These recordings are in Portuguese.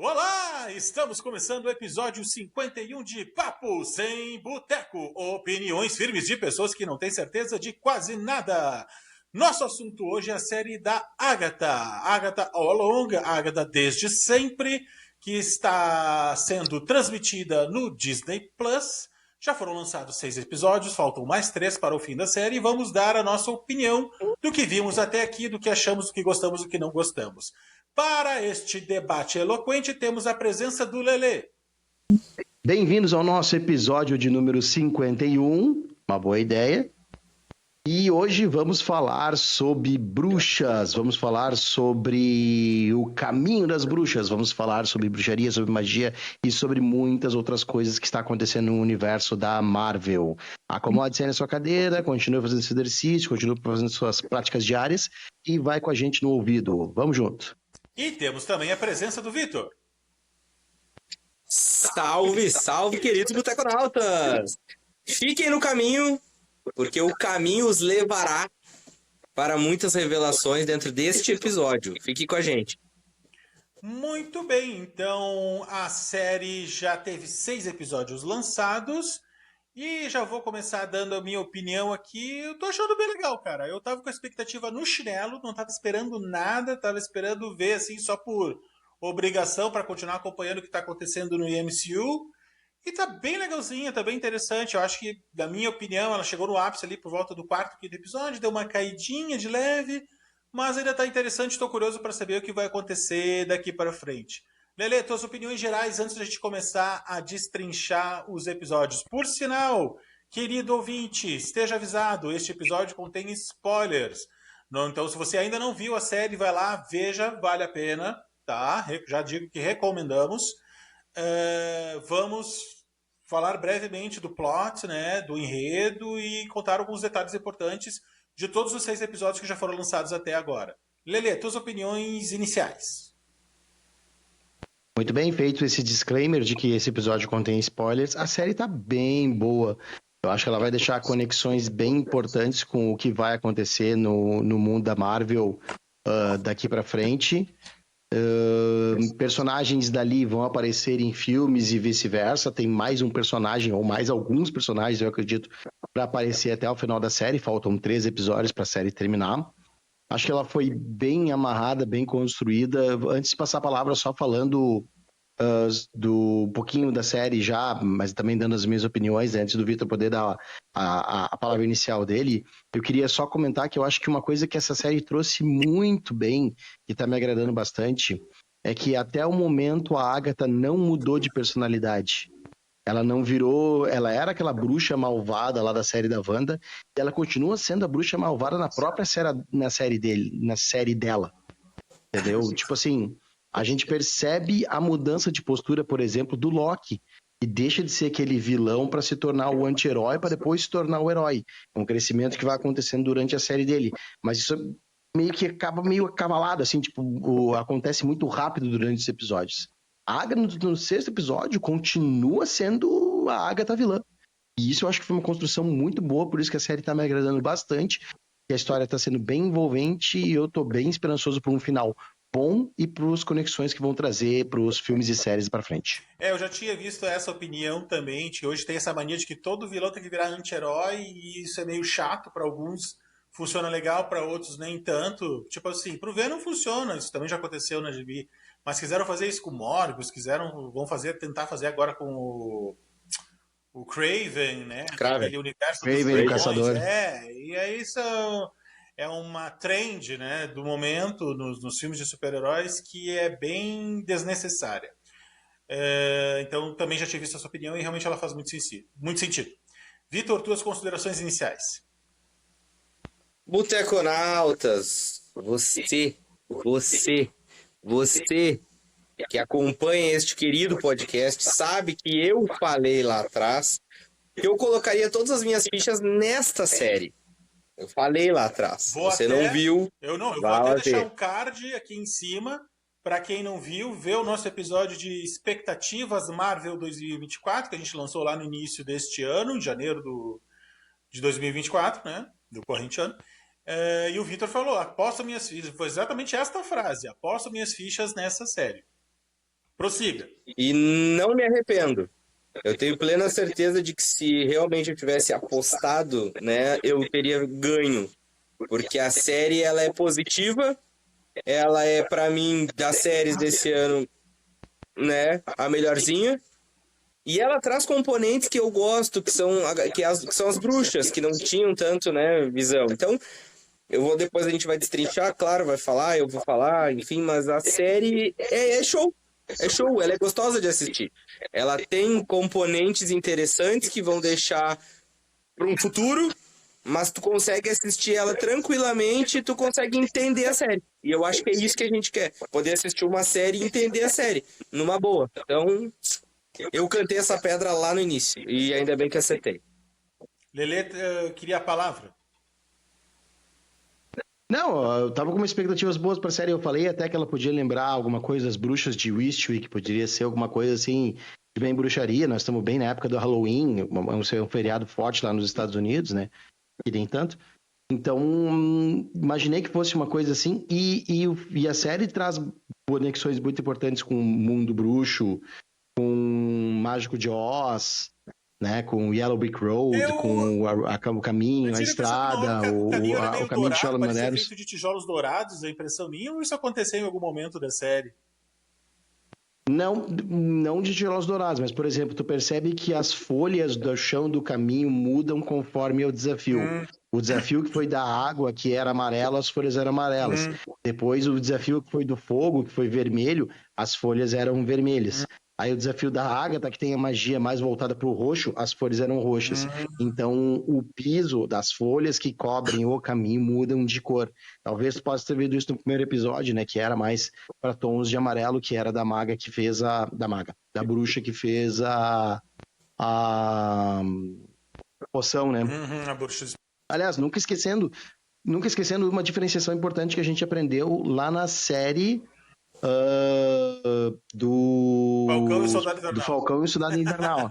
Olá! Estamos começando o episódio 51 de Papo Sem Boteco. Opiniões firmes de pessoas que não têm certeza de quase nada. Nosso assunto hoje é a série da Agatha. Agatha all along, Agatha desde sempre, que está sendo transmitida no Disney Plus. Já foram lançados 6 episódios, faltam mais 3 para o fim da série e vamos dar a nossa opinião do que vimos até aqui, do que achamos, do que gostamos, do que não gostamos. Para este debate eloquente, temos a presença do Lelê. Bem-vindos ao nosso episódio de número 51, uma boa ideia. E hoje vamos falar sobre bruxas, vamos falar sobre o caminho das bruxas, vamos falar sobre bruxaria, sobre magia e sobre muitas outras coisas que está acontecendo no universo da Marvel. Acomode-se aí na sua cadeira, continue fazendo esse exercício, continue fazendo suas práticas diárias e vai com a gente no ouvido. Vamos junto. E temos também a presença do Vitor. Salve, salve, queridos boteconautas! Fiquem no caminho, porque o caminho os levará para muitas revelações dentro deste episódio. Fique com a gente. Muito bem, então a série já teve 6 episódios lançados e já vou começar dando a minha opinião aqui. Eu tô achando bem legal, cara. Eu tava com a expectativa no chinelo, não tava esperando nada, tava esperando ver assim só por obrigação para continuar acompanhando o que tá acontecendo no MCU. E tá bem legalzinha, tá bem interessante. Eu acho que, na minha opinião, ela chegou no ápice ali por volta do quarto, quinto episódio, deu uma caidinha de leve, mas ainda tá interessante, estou curioso para saber o que vai acontecer daqui para frente. Lelê, tuas opiniões gerais antes da gente começar a destrinchar os episódios. Por sinal, querido ouvinte, esteja avisado, este episódio contém spoilers. Então, se você ainda não viu a série, vai lá, veja, vale a pena, tá? Já digo que recomendamos. Vamos falar brevemente do plot, né, do enredo e contar alguns detalhes importantes de todos os 6 episódios que já foram lançados até agora. Lelê, tuas opiniões iniciais. Muito bem, feito esse disclaimer de que esse episódio contém spoilers, a série tá bem boa. Eu acho que ela vai deixar conexões bem importantes com o que vai acontecer no mundo da Marvel daqui pra frente. Personagens dali vão aparecer em filmes e vice-versa. Tem mais um personagem, ou mais alguns personagens, eu acredito, para aparecer até o final da série. Faltam 3 episódios para a série terminar. Acho que ela foi bem amarrada, bem construída. Antes de passar a palavra, só falando do pouquinho da série já, mas também dando as minhas opiniões, né, antes do Vitor poder dar a palavra inicial dele, eu queria só comentar que eu acho que uma coisa que essa série trouxe muito bem, que tá me agradando bastante, é que até o momento a Agatha não mudou de personalidade. Ela não virou... Ela era aquela bruxa malvada lá da série da Wanda, e ela continua sendo a bruxa malvada na própria série dela. Entendeu? Tipo assim, a gente percebe a mudança de postura, por exemplo, do Loki, que deixa de ser aquele vilão para se tornar o anti-herói, para depois se tornar o herói. É um crescimento que vai acontecendo durante a série dele. Mas isso meio que acaba meio acavalado, assim, tipo, acontece muito rápido durante os episódios. A Agatha, no 6º episódio, continua sendo a Agatha vilã. E isso eu acho que foi uma construção muito boa, por isso que a série tá me agradando bastante, que a história tá sendo bem envolvente e eu tô bem esperançoso por um final bom e pros conexões que vão trazer pros filmes e séries pra frente. Eu já tinha visto essa opinião também, que hoje tem essa mania de que todo vilão tem que virar anti-herói e isso é meio chato para alguns, funciona legal, para outros nem tanto. Tipo assim, pro Venom funciona, isso também já aconteceu na GB, mas quiseram fazer isso com o Morbius, tentar fazer agora com o Kraven, né? Kraven. Aquele universo Kraven, dos o vilões, caçador. e aí isso é uma trend, né, do momento nos filmes de super-heróis que é bem desnecessária. Então também já tinha visto essa opinião e realmente ela faz muito sentido. Vitor, tuas considerações iniciais. Boteconautas, você que acompanha este querido podcast sabe que eu falei lá atrás que eu colocaria todas as minhas fichas nesta série. Eu falei lá atrás. Você não viu? Eu vou até deixar um card aqui em cima para quem não viu, ver o nosso episódio de expectativas Marvel 2024, que a gente lançou lá no início deste ano, em janeiro de 2024, né? Do corrente ano. E o Vitor falou, aposto minhas fichas, foi exatamente esta frase, aposto minhas fichas nessa série. Prossiga. E não me arrependo. Eu tenho plena certeza de que se realmente eu tivesse apostado, né, eu teria ganho. Porque a série, ela é positiva, ela é, pra mim, das séries desse ano, né, a melhorzinha. E ela traz componentes que eu gosto, que são as bruxas, que não tinham tanto, né, visão. Então, depois a gente vai destrinchar, claro, vai falar, eu vou falar, enfim, mas a série é show. É show, ela é gostosa de assistir. Ela tem componentes interessantes que vão deixar para um futuro, mas tu consegue assistir ela tranquilamente, tu consegue entender a série. E eu acho que é isso que a gente quer, poder assistir uma série e entender a série, numa boa. Então, eu cantei essa pedra lá no início, e ainda bem que acertei. Lelê, queria a palavra. Não, eu tava com expectativas boas pra série. Eu falei até que ela podia lembrar alguma coisa das bruxas de Eastwick, poderia ser alguma coisa assim, de bem bruxaria. Nós estamos bem na época do Halloween, um feriado forte lá nos Estados Unidos, né? Que nem tanto. Então, imaginei que fosse uma coisa assim. E a série traz conexões muito importantes com o mundo bruxo, com Mágico de Oz, né, com Yellow Brick Road, com o caminho, a estrada, o caminho era o meio caminho de dourado, parecia Chalamaneiros. feito de tijolos dourados, a impressão minha, ou isso aconteceu em algum momento da série? Não de tijolos dourados, mas, por exemplo, tu percebe que as folhas do chão do caminho mudam conforme o desafio. O desafio que foi da água, que era amarelo, as folhas eram amarelas. Depois, o desafio que foi do fogo, que foi vermelho, as folhas eram vermelhas. Aí o desafio da Ágata, que tem a magia mais voltada para o roxo, as folhas eram roxas. Então, o piso das folhas que cobrem o caminho mudam de cor. Talvez tu possa ter visto isso no primeiro episódio, né? Que era mais para tons de amarelo, que era da maga que fez da bruxa que fez a poção, né? A bruxa. Aliás, nunca esquecendo uma diferenciação importante que a gente aprendeu lá na série do Falcão e o Soldado Invernal.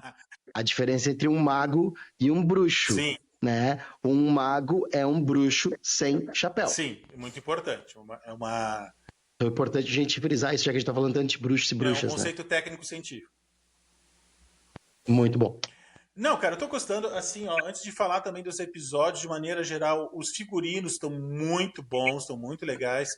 A diferença entre um mago e um bruxo. Sim. Né? Um mago é um bruxo sem chapéu. Sim, é muito importante. É importante a gente frisar isso, já que a gente está falando tanto de bruxos e bruxas. É um conceito técnico-científico. Muito bom. Não, cara, eu tô gostando, assim, ó, antes de falar também dos episódios, de maneira geral, os figurinos estão muito bons, estão muito legais.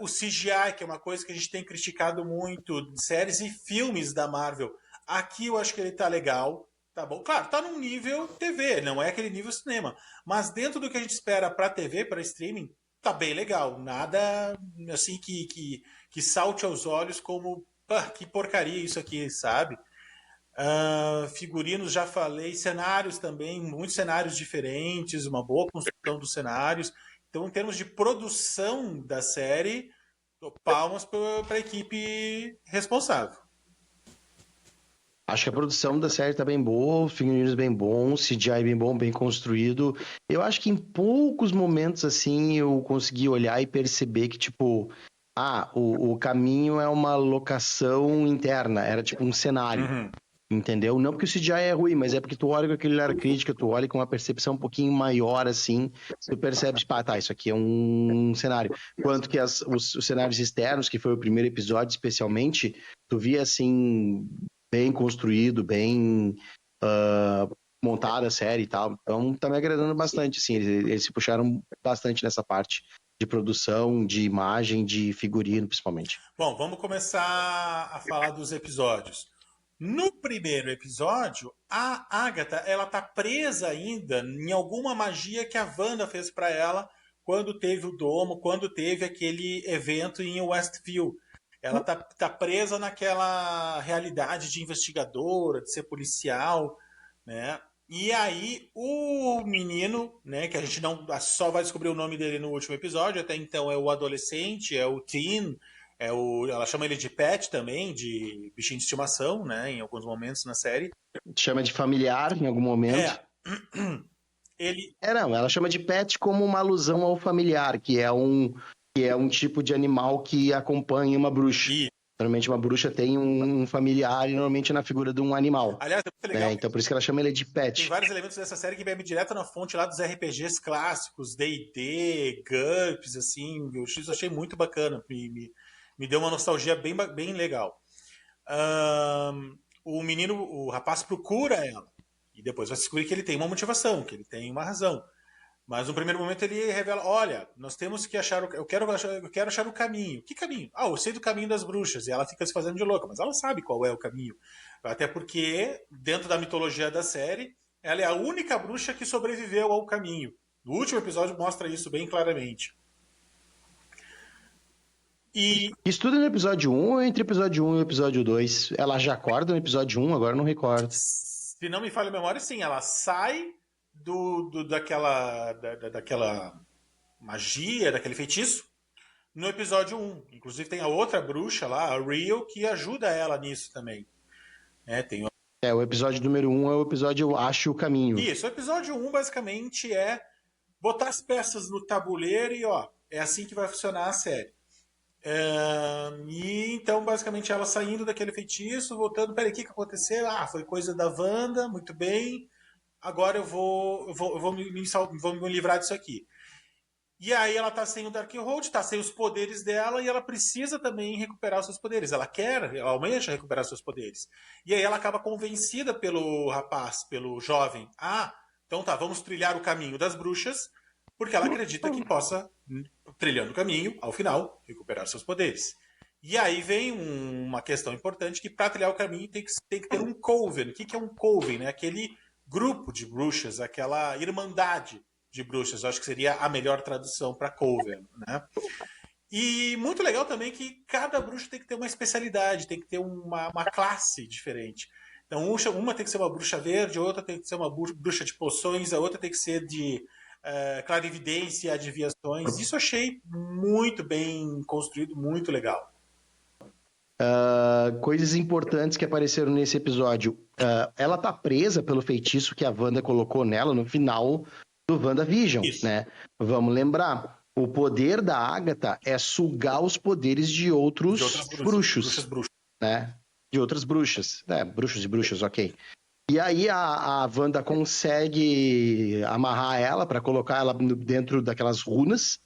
O CGI, que é uma coisa que a gente tem criticado muito de séries e filmes da Marvel. Aqui eu acho que ele tá legal, tá bom? Claro, tá num nível TV, não é aquele nível cinema. Mas dentro do que a gente espera pra TV, pra streaming, tá bem legal. Nada, assim, que salte aos olhos como, que porcaria isso aqui, sabe? Figurinos, já falei. Cenários também, muitos cenários diferentes, uma boa construção dos cenários. Então, em termos de produção da série, palmas para a equipe responsável. Acho que a produção da série tá bem boa, os figurinos bem bons, CGI bem bom, bem construído. Eu acho que em poucos momentos, assim, eu consegui olhar e perceber que, tipo, o caminho é uma locação interna, era tipo um cenário. Entendeu? Não porque o CGI é ruim, mas é porque tu olha com aquele olhar crítica, tu olha com uma percepção um pouquinho maior, assim, tu percebe, isso aqui é um cenário. Quanto que os cenários externos, que foi o primeiro episódio especialmente, tu via, assim, bem construído, bem montada a série e tal. Então, tá me agradando bastante, assim, eles se puxaram bastante nessa parte de produção, de imagem, de figurino, principalmente. Bom, vamos começar a falar dos episódios. No primeiro episódio, a Agatha, ela tá presa ainda em alguma magia que a Wanda fez para ela quando teve o domo, quando teve aquele evento em Westview. Ela tá presa naquela realidade de investigadora, de ser policial, né? E aí o menino, né, que a gente não só vai descobrir o nome dele no último episódio, até então é o adolescente, é o teen, ela chama ele de pet também, de bichinho de estimação, né? Em alguns momentos na série. Chama de familiar em algum momento. Não, ela chama de pet como uma alusão ao familiar, que é um tipo de animal que acompanha uma bruxa. Normalmente uma bruxa tem um familiar e normalmente na figura de um animal. Aliás, é muito legal. Então por isso que ela chama ele de pet. Tem vários elementos dessa série que bebem direto na fonte lá dos RPGs clássicos, D&D, GURPS, assim. Eu achei muito bacana. Me deu uma nostalgia bem legal. o rapaz procura ela. E depois vai descobrir que ele tem uma motivação, que ele tem uma razão. Mas no primeiro momento ele revela, olha, nós temos que achar, eu quero achar o caminho. Que caminho? Ah, eu sei do caminho das bruxas. E ela fica se fazendo de louca, mas ela sabe qual é o caminho. Até porque, dentro da mitologia da série, ela é a única bruxa que sobreviveu ao caminho. No último episódio mostra isso bem claramente. Isso tudo no episódio 1 ou entre episódio 1 e episódio 2? Ela já acorda no episódio 1, agora eu não recordo. Se não me falha a memória, sim, ela sai daquela magia, daquele feitiço, no episódio 1. Inclusive tem a outra bruxa lá, a Rio, que ajuda ela nisso também. O episódio número 1 é o episódio Acho o Caminho. Isso, o episódio 1 basicamente é botar as peças no tabuleiro e é assim que vai funcionar a série. E então, basicamente, ela saindo daquele feitiço, voltando, peraí, o que aconteceu? Ah, foi coisa da Wanda, muito bem. Agora eu vou me livrar disso aqui. E aí ela tá sem o Darkhold, tá sem os poderes dela e ela precisa também recuperar os seus poderes. Ela almeja recuperar os seus poderes. E aí ela acaba convencida pelo rapaz, pelo jovem. Ah, então tá, vamos trilhar o caminho das bruxas, porque ela acredita que possa, trilhando o caminho, ao final, recuperar seus poderes. E aí vem uma questão importante, que para trilhar o caminho tem que ter um coven. O que é um coven? Né? Aquele grupo de bruxas, aquela irmandade de bruxas. Eu acho que seria a melhor tradução para coven, né? E muito legal também que cada bruxa tem que ter uma especialidade, tem que ter uma classe diferente. Então, uma tem que ser uma bruxa verde, a outra tem que ser uma bruxa de poções, a outra tem que ser de clarividência e adivinhações. Isso eu achei muito bem construído, muito legal. Coisas importantes que apareceram nesse episódio. Ela tá presa pelo feitiço que a Wanda colocou nela no final do WandaVision, né? Vamos lembrar, o poder da Agatha é sugar os poderes de outros bruxos, né? De outras bruxas. Bruxos e bruxas, ok. E aí a Wanda consegue amarrar ela para colocar ela dentro daquelas runas.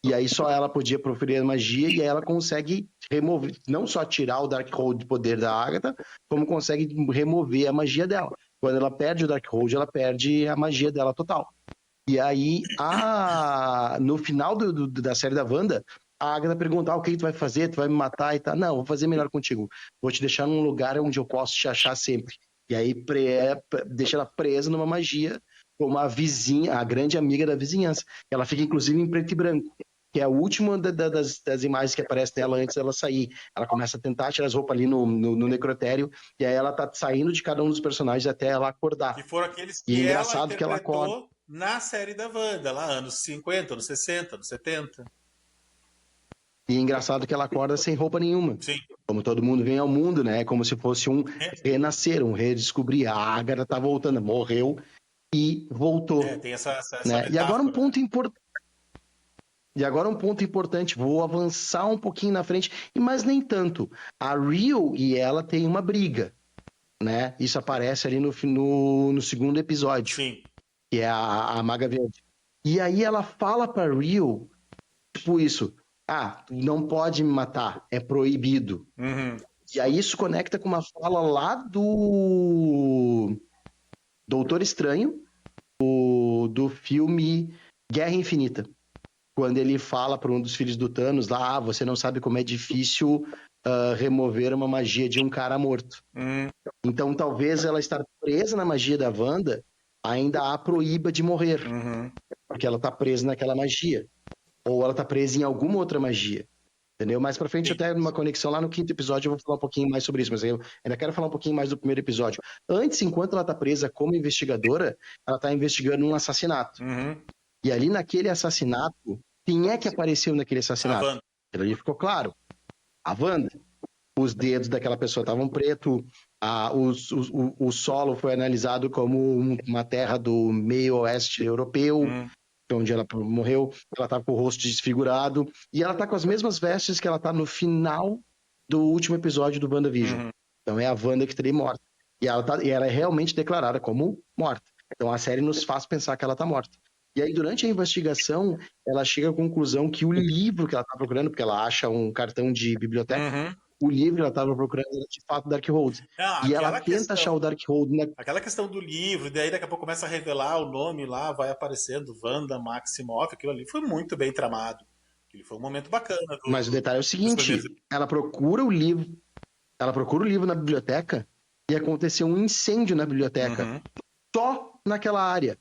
E aí só ela podia proferir a magia e aí ela consegue remover, não só tirar o Darkhold do poder da Agatha, como consegue remover a magia dela. Quando ela perde o Darkhold, ela perde a magia dela total. E aí, no final da série da Wanda, a Agatha pergunta, o que tu vai fazer? Tu vai me matar e tal? Não, vou fazer melhor contigo. Vou te deixar num lugar onde eu posso te achar sempre. E aí deixa ela presa numa magia como a vizinha, a grande amiga da vizinhança. Ela fica, inclusive, em preto e branco, que é a última das imagens que aparece dela antes dela sair. Ela começa a tentar tirar as roupas ali no necrotério, e aí ela tá saindo de cada um dos personagens até ela acordar. Que foram aqueles que ela interpretou na série da Wanda, lá anos 50, anos 60, anos 70. E é engraçado que ela acorda sem roupa nenhuma. Sim. Como todo mundo vem ao mundo, né? Como se fosse um renascer, um redescobrir. A Agatha tá voltando, morreu e voltou. Tem essa né? E agora um ponto importante, vou avançar um pouquinho na frente, mas nem tanto. A Rio e ela têm uma briga, né? Isso aparece ali no segundo episódio. Sim. Que é a Maga Verde. E aí ela fala pra Rio, tipo isso, tu não pode me matar, é proibido. Uhum. E aí isso conecta com uma fala lá do Doutor Estranho, do filme Guerra Infinita. Quando ele fala para um dos filhos do Thanos lá, você não sabe como é difícil remover uma magia de um cara morto. Então talvez ela estar presa na magia da Wanda ainda a proíba de morrer. Porque ela tá presa naquela magia. Ou ela tá presa em alguma outra magia. Entendeu? Mais pra frente, até numa conexão lá no 5º episódio, eu vou falar um pouquinho mais sobre isso, mas eu ainda quero falar um pouquinho mais do primeiro episódio. Antes, enquanto ela tá presa como investigadora, ela tá investigando um assassinato. E ali naquele assassinato, quem é que apareceu naquele assassinato? A Wanda. Ali ficou claro. A Wanda. Os dedos daquela pessoa estavam preto, o solo foi analisado como uma terra do meio oeste europeu, onde ela morreu. Ela estava com o rosto desfigurado, e ela está com as mesmas vestes que ela está no final do último episódio do WandaVision. Então é a Wanda que estaria morta. E ela é realmente declarada como morta. Então a série nos faz pensar que ela está morta. E aí, durante a investigação, ela chega à conclusão que o livro que ela está procurando, porque ela acha um cartão de biblioteca, o livro que ela estava procurando era de fato Darkhold. Não, E ela aquela tenta questão- achar o Darkhold Aquela questão do livro, daí daqui a pouco começa a revelar o nome lá, vai aparecendo Wanda Maximoff, aquilo ali foi muito bem tramado. Aquele foi um momento bacana. Mas o detalhe é o seguinte, primeiros- ela procura o livro na biblioteca e aconteceu um incêndio na biblioteca. Uhum. Só naquela área.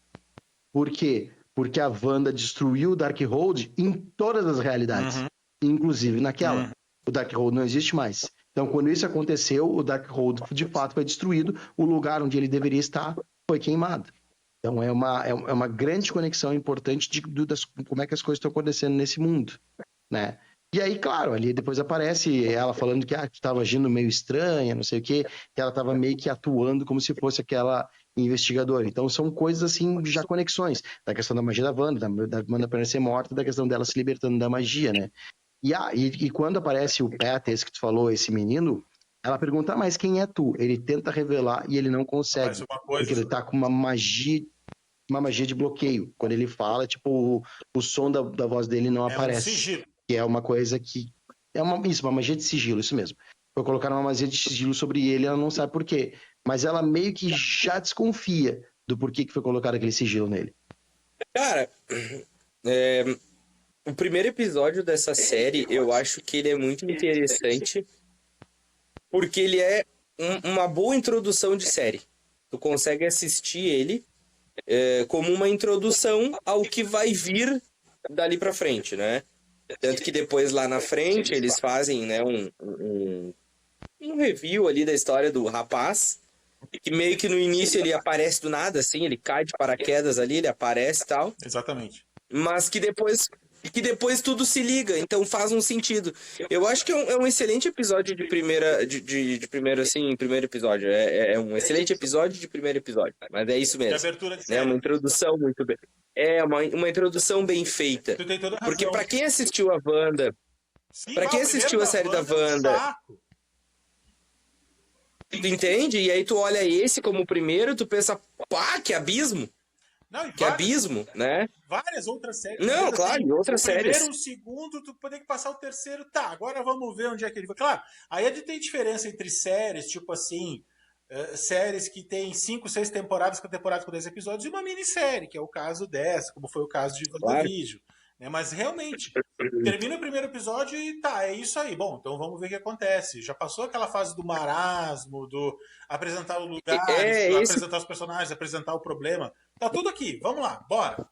Por quê? Porque a Wanda destruiu o Darkhold em todas as realidades, Uhum. inclusive naquela. Uhum. O Darkhold não existe mais. Então, quando isso aconteceu, o Darkhold de fato foi destruído, o lugar onde ele deveria estar foi queimado. Então, é uma grande conexão importante de como é que as coisas estão acontecendo nesse mundo, né? E aí, claro, ali depois aparece ela falando que tu estava agindo meio estranha, não sei o quê, que ela estava meio que atuando como se fosse aquela investigadora. Então, são coisas assim, já conexões, da questão da magia da Wanda, da Wanda parecer morta, da questão dela se libertando da magia, né? E quando aparece o Pat, esse que tu falou, esse menino, ela pergunta, mas quem é tu? Ele tenta revelar e ele não consegue, Aparece uma coisa- porque ele tá com uma magia de bloqueio. Quando ele fala, tipo, o som da voz dele não É um aparece. sigilo. Que é uma coisa que... uma magia de sigilo, isso mesmo. Foi colocar uma magia de sigilo sobre ele, ela não sabe por quê. Mas ela meio que já desconfia do porquê que foi colocado aquele sigilo nele. Cara, o primeiro episódio dessa série, eu acho que ele é muito interessante, porque ele é uma boa introdução de série. Tu consegue assistir ele como uma introdução ao que vai vir dali pra frente, né? Tanto que depois lá na frente eles fazem, né, um review ali da história do rapaz, que meio que no início ele aparece do nada, assim, ele cai de paraquedas ali, ele aparece e tal, Exatamente. mas que depois tudo se liga, então faz um sentido. Eu acho que é um excelente episódio de primeiro, assim, primeiro episódio. É um excelente episódio de primeiro episódio, mas é isso De mesmo. abertura de É série. uma introdução muito bem. É uma introdução bem feita. Tu tem toda a razão. Porque pra quem assistiu a Wanda, Sim, pra quem o primeiro assistiu a série da é um Wanda, saco. tu entende? E aí tu olha esse como o primeiro, tu pensa, pá, que abismo! Não, e Que abismo, né? várias outras séries. Não, Mas, claro, e outras o primeiro, séries. o segundo, tu poder passar o terceiro. Tá, agora vamos ver onde é que ele vai. Claro, aí tem diferença entre séries, tipo assim, séries que tem 5, 6 temporadas com 10 episódios, e uma minissérie, que é o caso dessa, como foi o caso de WandaVision. Né? Mas realmente, termina o primeiro episódio e tá, é isso aí. Bom, então vamos ver o que acontece. Já passou aquela fase do marasmo, do apresentar o lugar, apresentar os personagens, apresentar o problema. Tá tudo aqui, vamos lá, bora.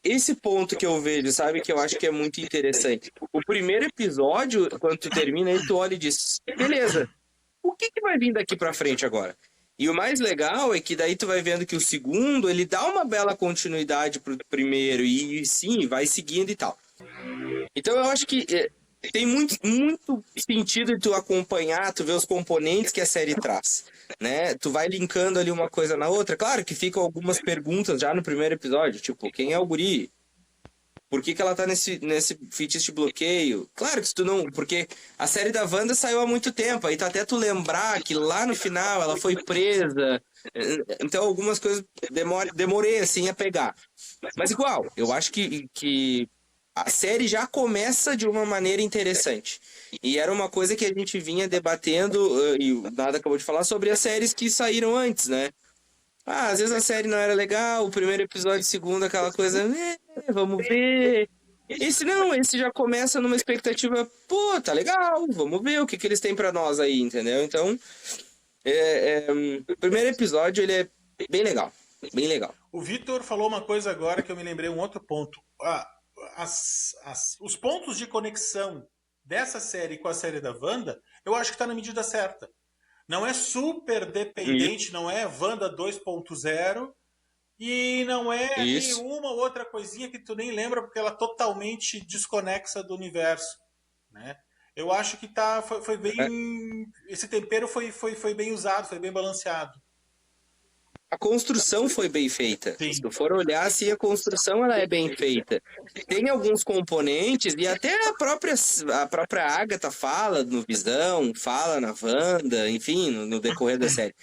Esse ponto que eu vejo, sabe, que eu acho que é muito interessante. O primeiro episódio, quando tu termina, aí tu olha e diz, beleza, o que vai vir daqui pra frente agora? E o mais legal é que daí tu vai vendo que o segundo, ele dá uma bela continuidade pro primeiro, e sim, vai seguindo e tal. Então eu acho que tem muito sentido de tu acompanhar, tu ver os componentes que a série traz, né? Tu vai linkando ali uma coisa na outra. Claro que ficam algumas perguntas já no primeiro episódio, tipo, quem é o guri? Por que ela tá nesse feitiço de bloqueio? Claro que se tu não... Porque a série da Wanda saiu há muito tempo, aí tá até tu lembrar que lá no final ela foi presa. Então algumas coisas demorei assim a pegar. Mas igual, eu acho que a série já começa de uma maneira interessante. E era uma coisa que a gente vinha debatendo, e o Nada acabou de falar, sobre as séries que saíram antes, né? Às vezes a série não era legal, o primeiro episódio, o segundo, aquela coisa, vamos ver. Esse não, esse já começa numa expectativa, pô, tá legal, vamos ver o que eles têm pra nós aí, entendeu? Então, o primeiro episódio, ele é bem legal, bem legal. O Vitor falou uma coisa agora que eu me lembrei, um outro ponto. Os pontos de conexão dessa série com a série da Wanda, eu acho que tá na medida certa. Não é super dependente, não é Wanda 2.0 e não é uma outra coisinha que tu nem lembra porque ela é totalmente desconexa do universo, né? Eu acho que foi bem, esse tempero foi bem usado, foi bem balanceado. A construção foi bem feita. Sim. Se tu for olhar, assim, a construção ela é bem feita. Tem alguns componentes, e até a própria Agatha fala no Visão, fala na Wanda, enfim, no decorrer da série.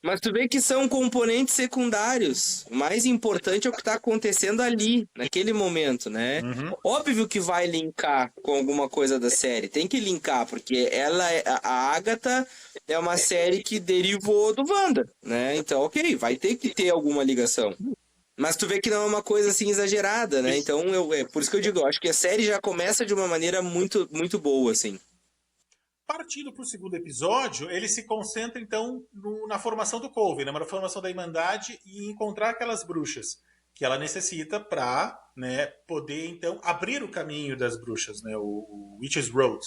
Mas tu vê que são componentes secundários. O mais importante é o que tá acontecendo ali, naquele momento, né? Uhum. Óbvio que vai linkar com alguma coisa da série. Tem que linkar, porque a Agatha é uma série que derivou do Wanda, né? Então, ok, vai ter que ter alguma ligação. Mas tu vê que não é uma coisa assim exagerada, né? Então, por isso que eu digo, eu acho que a série já começa de uma maneira muito, muito boa, assim. Partindo para o segundo episódio, ele se concentra então na formação do Coven, na formação da Irmandade e encontrar aquelas bruxas que ela necessita para, né, poder então abrir o caminho das bruxas, né, o Witch's Road.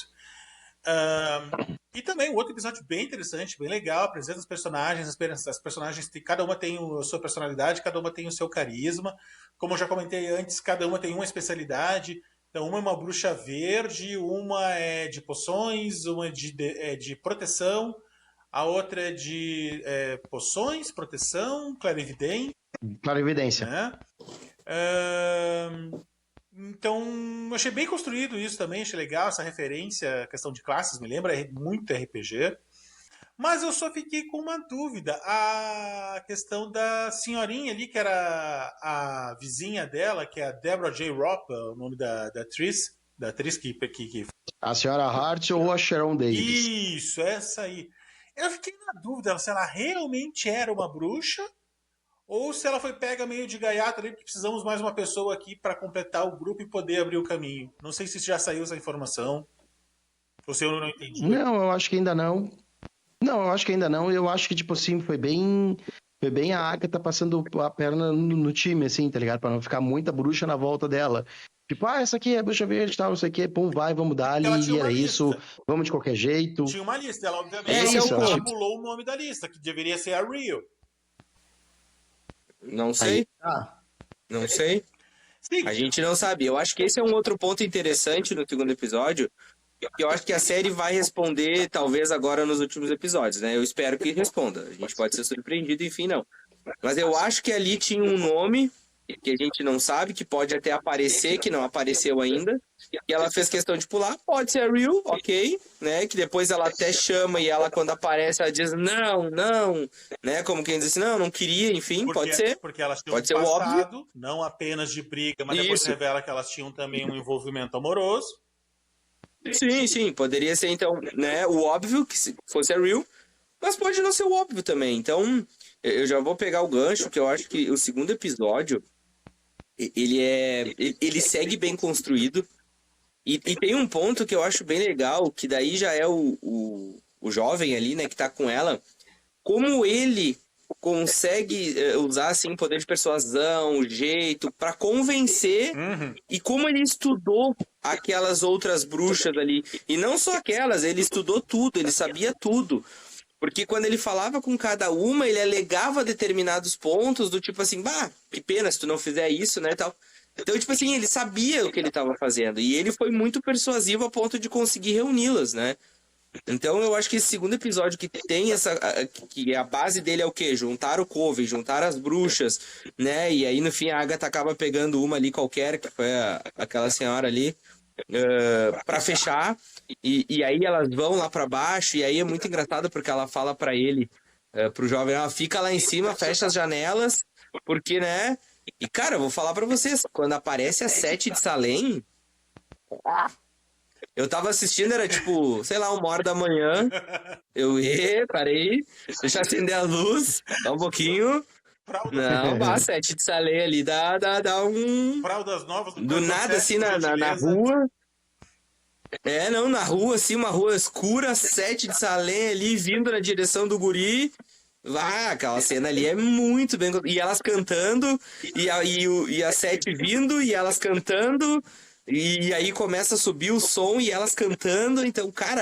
E também um outro episódio bem interessante, bem legal, apresenta os personagens, as personagens, cada uma tem a sua personalidade, cada uma tem o seu carisma. Como eu já comentei antes, cada uma tem uma especialidade. Então, uma é uma bruxa verde, uma é de poções, uma é de proteção, a outra é de poções, proteção, clarividência. Clarividência. Né? Então, achei bem construído isso também, achei legal essa referência, a questão de classes, me lembra muito RPG. Mas eu só fiquei com uma dúvida, a questão da senhorinha ali, que era a vizinha dela, que é a Deborah J. Ropp, o nome da atriz que... A senhora Hart ou a Sharon Davis? Isso, essa aí. Eu fiquei na dúvida se ela realmente era uma bruxa ou se ela foi pega meio de gaiata ali, porque precisamos mais uma pessoa aqui para completar o grupo e poder abrir o caminho. Não sei se já saiu essa informação, ou se eu não entendi. Não, eu acho que ainda não. Não, eu acho que ainda não. Eu acho que, tipo assim, foi bem a Agatha passando a perna no time, assim, tá ligado? Pra não ficar muita bruxa na volta dela. Tipo, essa aqui é bruxa verde e tal, isso aqui, pum, vamos dar ali, e era isso, vamos de qualquer jeito. Tinha uma lista, ela obviamente ela pulou o nome da lista, que deveria ser a Rio. Não sei. Não sei. Sim. A gente não sabe. Eu acho que esse é um outro ponto interessante no segundo episódio. Eu acho que a série vai responder, talvez agora nos últimos episódios, né? Eu espero que responda. A gente pode ser surpreendido, enfim, não. Mas eu acho que ali tinha um nome que a gente não sabe, que pode até aparecer, que não apareceu ainda. E ela fez questão de pular. Pode ser a Rio, ok, né? Que depois ela até chama e ela, quando aparece, ela diz não, né? Como quem diz assim, não queria, enfim, pode ser. Porque elas tinham pode um ser passado, óbvio. Não apenas de briga, mas depois revela que elas tinham também um envolvimento amoroso. Sim, poderia ser então, né, o óbvio, que se fosse a Real, mas pode não ser o óbvio também. Então, eu já vou pegar o gancho, que eu acho que o segundo episódio, ele segue bem construído, e tem um ponto que eu acho bem legal, que daí já é o jovem ali, né, que tá com ela, como ele consegue usar assim poder de persuasão, jeito para convencer, e como ele estudou aquelas outras bruxas ali, e não só aquelas, ele estudou tudo, ele sabia tudo, porque quando ele falava com cada uma, ele alegava determinados pontos do tipo assim, bah, que pena se tu não fizer isso, né, tal. Então, tipo assim, ele sabia o que ele estava fazendo, e ele foi muito persuasivo a ponto de conseguir reuni-las, né. Então eu acho que esse segundo episódio que tem que a base dele é o quê? Juntar o Coven, juntar as bruxas, né? E aí no fim a Agatha acaba pegando uma ali qualquer, que foi aquela senhora ali, pra fechar. E aí elas vão lá pra baixo, e aí é muito engraçado porque ela fala pra ele, pro jovem, fica lá em cima, fecha as janelas, porque, né? E cara, eu vou falar pra vocês, quando aparece a Sete de Salem... Eu tava assistindo, era tipo, sei lá, 1h da manhã. Parei, deixa eu acender a luz, dá um pouquinho. Não, 7 de Salem ali dá um. Fraldas novas do nada, assim, na rua. Na rua, assim, uma rua escura, 7 de Salem ali, vindo na direção do guri. Aquela cena ali é muito bem. E elas cantando, e a 7 vindo, e elas cantando. E aí começa a subir o som e elas cantando. Então, cara,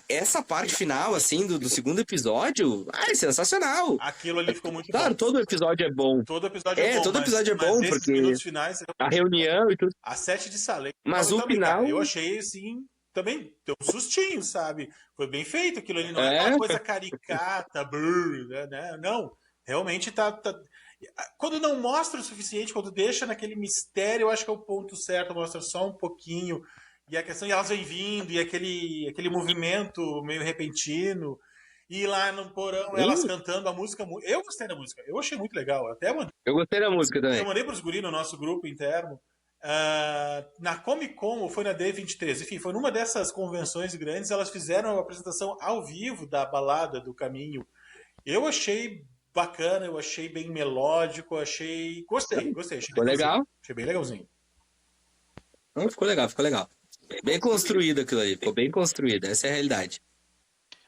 essa parte final, assim, do segundo episódio, é sensacional. Aquilo ali ficou muito bom. Todo episódio é bom. Todo episódio é bom. Todo episódio é bom, porque minutos finais, a reunião e tudo. A 7 de Salem. Mas o final... Cara, eu achei, assim, também deu um sustinho, sabe? Foi bem feito aquilo ali. Não é aquela coisa caricata, né? Não, realmente tá... Quando não mostra o suficiente, quando deixa naquele mistério, eu acho que é o ponto certo, mostra só um pouquinho, e a questão, e elas vêm vindo, e aquele movimento meio repentino, E lá no porão, elas cantando a música. Eu gostei da música. Eu achei muito legal. Eu gostei da música também. Eu mandei pros guris no nosso grupo interno. Na Comic Con, ou foi na D23, enfim, foi numa dessas convenções grandes, elas fizeram uma apresentação ao vivo da balada do Caminho. Eu achei bacana, eu achei bem melódico, gostei. Ficou legal. Achei bem legalzinho. Não, ficou legal. Bem construído aquilo ali, ficou bem construído, essa é a realidade.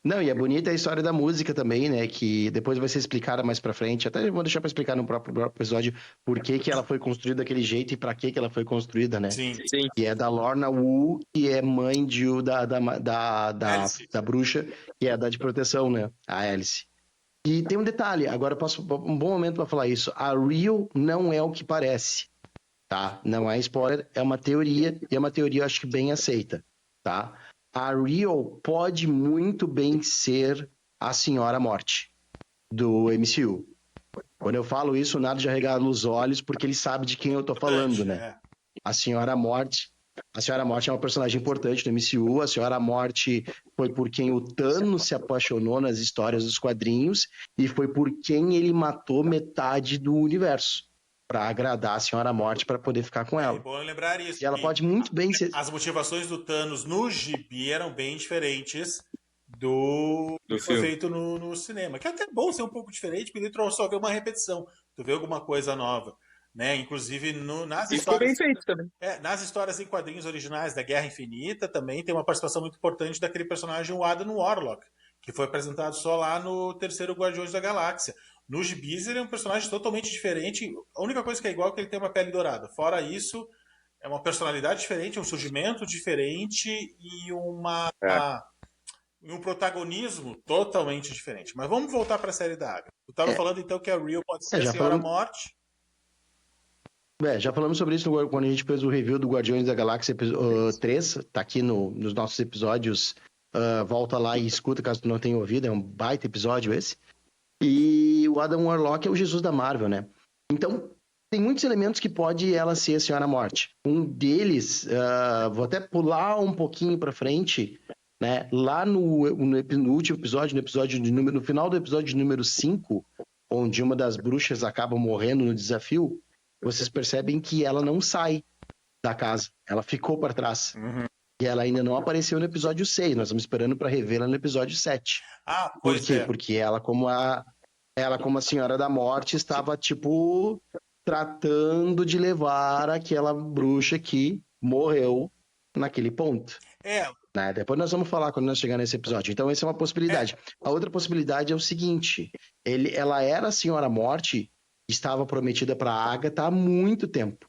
Não, e é bonita a história da música também, né? Que depois vai ser explicada mais pra frente. Até vou deixar pra explicar no próprio episódio por que ela foi construída daquele jeito e pra que ela foi construída, né? Sim. Que é da Lorna Wu, que é mãe da bruxa, que é da de proteção, né? A Alice. E tem um detalhe, agora eu posso um bom momento pra falar isso. A Rio não é o que parece, tá? Não é spoiler, é uma teoria, e é uma teoria eu acho que bem aceita, tá? A Rio pode muito bem ser a Senhora Morte do MCU. Quando eu falo isso, o Nado já regala os olhos, porque ele sabe de quem eu tô falando, né? A Senhora Morte é uma personagem importante do MCU. A Senhora Morte foi por quem o Thanos se apaixonou nas histórias dos quadrinhos e foi por quem ele matou metade do universo para agradar a Senhora Morte para poder ficar com ela. É bom lembrar isso. E ela pode muito bem ser... As motivações do Thanos no gibi eram bem diferentes do que foi feito no cinema. Que é até bom ser um pouco diferente, porque ele só vê uma repetição. Tu vê alguma coisa nova. Né? Inclusive, nas histórias... bem feito também. Nas histórias em quadrinhos originais da Guerra Infinita, também tem uma participação muito importante daquele personagem, o Adam Warlock, que foi apresentado só lá no terceiro Guardiões da Galáxia. No gibis, ele é um personagem totalmente diferente. A única coisa que é igual é que ele tem uma pele dourada. Fora isso, é uma personalidade diferente, um surgimento diferente e um protagonismo totalmente diferente. Mas vamos voltar para a série da Agatha. Tu estava falando então que a Rio pode ser a Senhora Morte. Já falamos sobre isso quando a gente fez o review do Guardiões da Galáxia 3. Tá aqui nos nossos episódios. Volta lá e escuta, caso tu não tenha ouvido. É um baita episódio esse. E o Adam Warlock é o Jesus da Marvel, né? Então, tem muitos elementos que pode ela ser a Senhora Morte. Um deles, vou até pular um pouquinho pra frente, né? Lá no último episódio, no final do episódio número 5, onde uma das bruxas acaba morrendo no desafio, vocês percebem que ela não sai da casa. Ela ficou para trás. Uhum. E ela ainda não apareceu no episódio 6. Nós estamos esperando para revê-la no episódio 7. Por quê? Porque ela como a Senhora da Morte, estava, tipo, tratando de levar aquela bruxa que morreu naquele ponto. Né? Depois nós vamos falar quando nós chegar nesse episódio. Então, essa é uma possibilidade. A outra possibilidade é o seguinte. Ela era a Senhora Morte, estava prometida para a Agatha há muito tempo.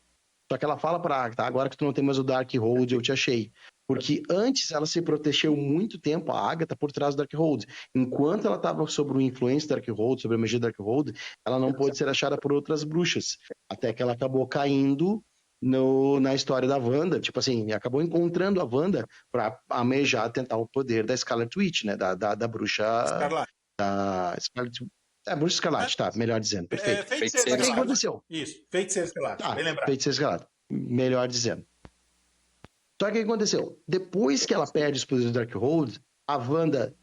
Só que ela fala para a Agatha, agora que tu não tem mais o Darkhold, eu te achei. Porque antes ela se protegeu muito tempo, a Agatha, por trás do Darkhold. Enquanto ela estava sob o influência do Darkhold, sobre a magia do Darkhold, ela não pôde ser achada por outras bruxas. Até que ela acabou caindo na história da Wanda. Tipo assim, acabou encontrando a Wanda para almejar, tentar o poder da Scarlet Witch, né? Da bruxa... Escarlate. Da Scarlet... Bruxa Escarlate, tá, melhor dizendo. Perfeito. Feiticeira Escarlate. O que aconteceu? Isso, Feiticeira Escarlate, bem lembrado. Feiticeira Escarlate, melhor dizendo. Só que o que aconteceu? Depois que ela perde os poderes do Darkhold, a Wanda,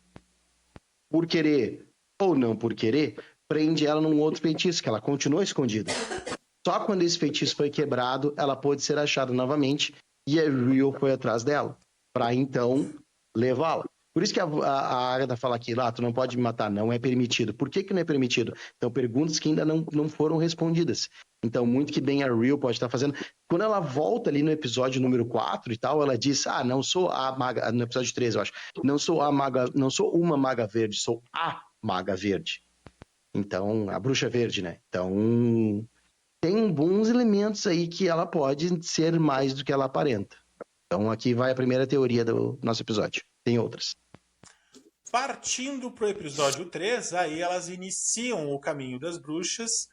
por querer ou não por querer, prende ela num outro feitiço, que ela continua escondida. Só quando esse feitiço foi quebrado, ela pôde ser achada novamente e a Rio foi atrás dela, para então levá-la. Por isso que a Agatha fala aqui, tu não pode me matar, não é permitido. Por que não é permitido? Então, perguntas que ainda não foram respondidas. Então, muito que bem a Rio pode estar fazendo. Quando ela volta ali no episódio número 4 e tal, ela diz, não sou a maga, no episódio 3, eu acho, não sou uma maga verde, sou a maga verde. Então, a bruxa verde, né? Então, tem bons elementos aí que ela pode ser mais do que ela aparenta. Então, aqui vai a primeira teoria do nosso episódio. Tem outras. Partindo para o episódio 3, aí elas iniciam o caminho das bruxas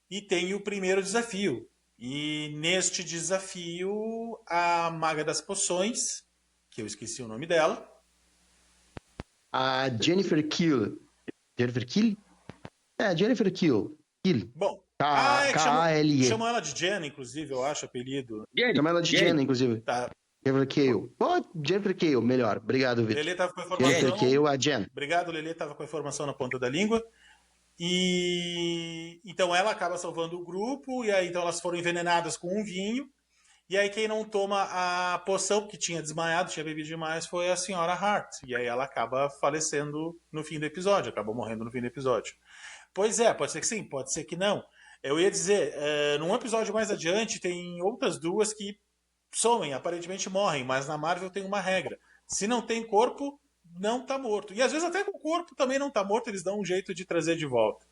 e tem o primeiro desafio. E neste desafio, a Maga das Poções, que eu esqueci o nome dela. A Jennifer Kill. Jennifer Kill? Jennifer Kill. Bom, K-A-L-E. chamam ela de Jen, inclusive, eu acho, apelido. Chama ela de Jen, inclusive. Tá. Jennifer Cale. Jennifer Cale, melhor. Obrigado, Vitor. Lelê tava com a Jennifer informação. Cale, a Jen. Obrigado, Lelê, tava com a informação na ponta da língua. E então ela acaba salvando o grupo, e aí então elas foram envenenadas com um vinho. E aí quem não toma a poção, porque tinha desmaiado, tinha bebido demais, foi a senhora Hart. E aí ela acaba falecendo no fim do episódio, acaba morrendo no fim do episódio. Pois é, pode ser que sim, pode ser que não. Eu ia dizer, num episódio mais adiante tem outras duas que somem, aparentemente morrem, mas na Marvel tem uma regra. Se não tem corpo, não tá morto. E às vezes até com o corpo também não tá morto, eles dão um jeito de trazer de volta.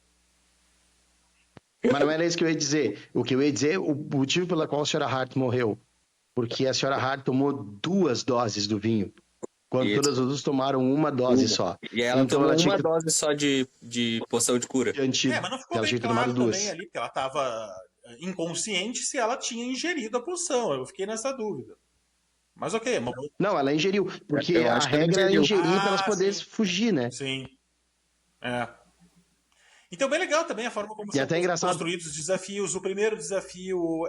Mas não era isso que eu ia dizer. O que eu ia dizer, o motivo pelo qual a senhora Hart morreu. Porque a senhora Hart tomou 2 doses do vinho. Quando Isso. todas as outras tomaram uma dose só. E ela Então tomou ela tinha uma que- dose só de poção de cura. Mas não ficou ela bem tinha que tomar claro 2. também ali, porque ela tava inconsciente se ela tinha ingerido a poção. Eu fiquei nessa dúvida. Mas ok, é uma boa. Não, ela ingeriu. Porque Eu a acho que ela regra é ingeriu. ingerir para elas Ah, poderem sim. fugir, né? Sim. É. Então, bem legal também a forma como E até é engraçado. construídos os desafios. O primeiro desafio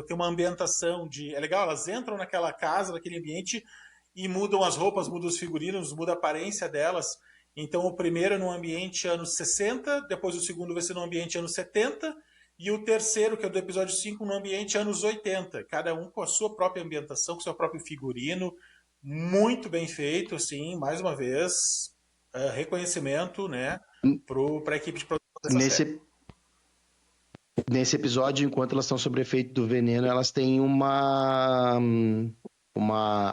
tem uma ambientação de. É legal, elas entram naquela casa, naquele ambiente, e mudam as roupas, mudam os figurinos, muda a aparência delas. Então, o primeiro é num ambiente anos 60, depois o segundo vai ser num ambiente anos 70, e o terceiro, que é do episódio 5, num ambiente anos 80. Cada um com a sua própria ambientação, com o seu próprio figurino. Muito bem feito, assim, mais uma vez, reconhecimento, né, para a equipe de produção dessa série. Nesse episódio, enquanto elas estão sob efeito do veneno, elas têm uma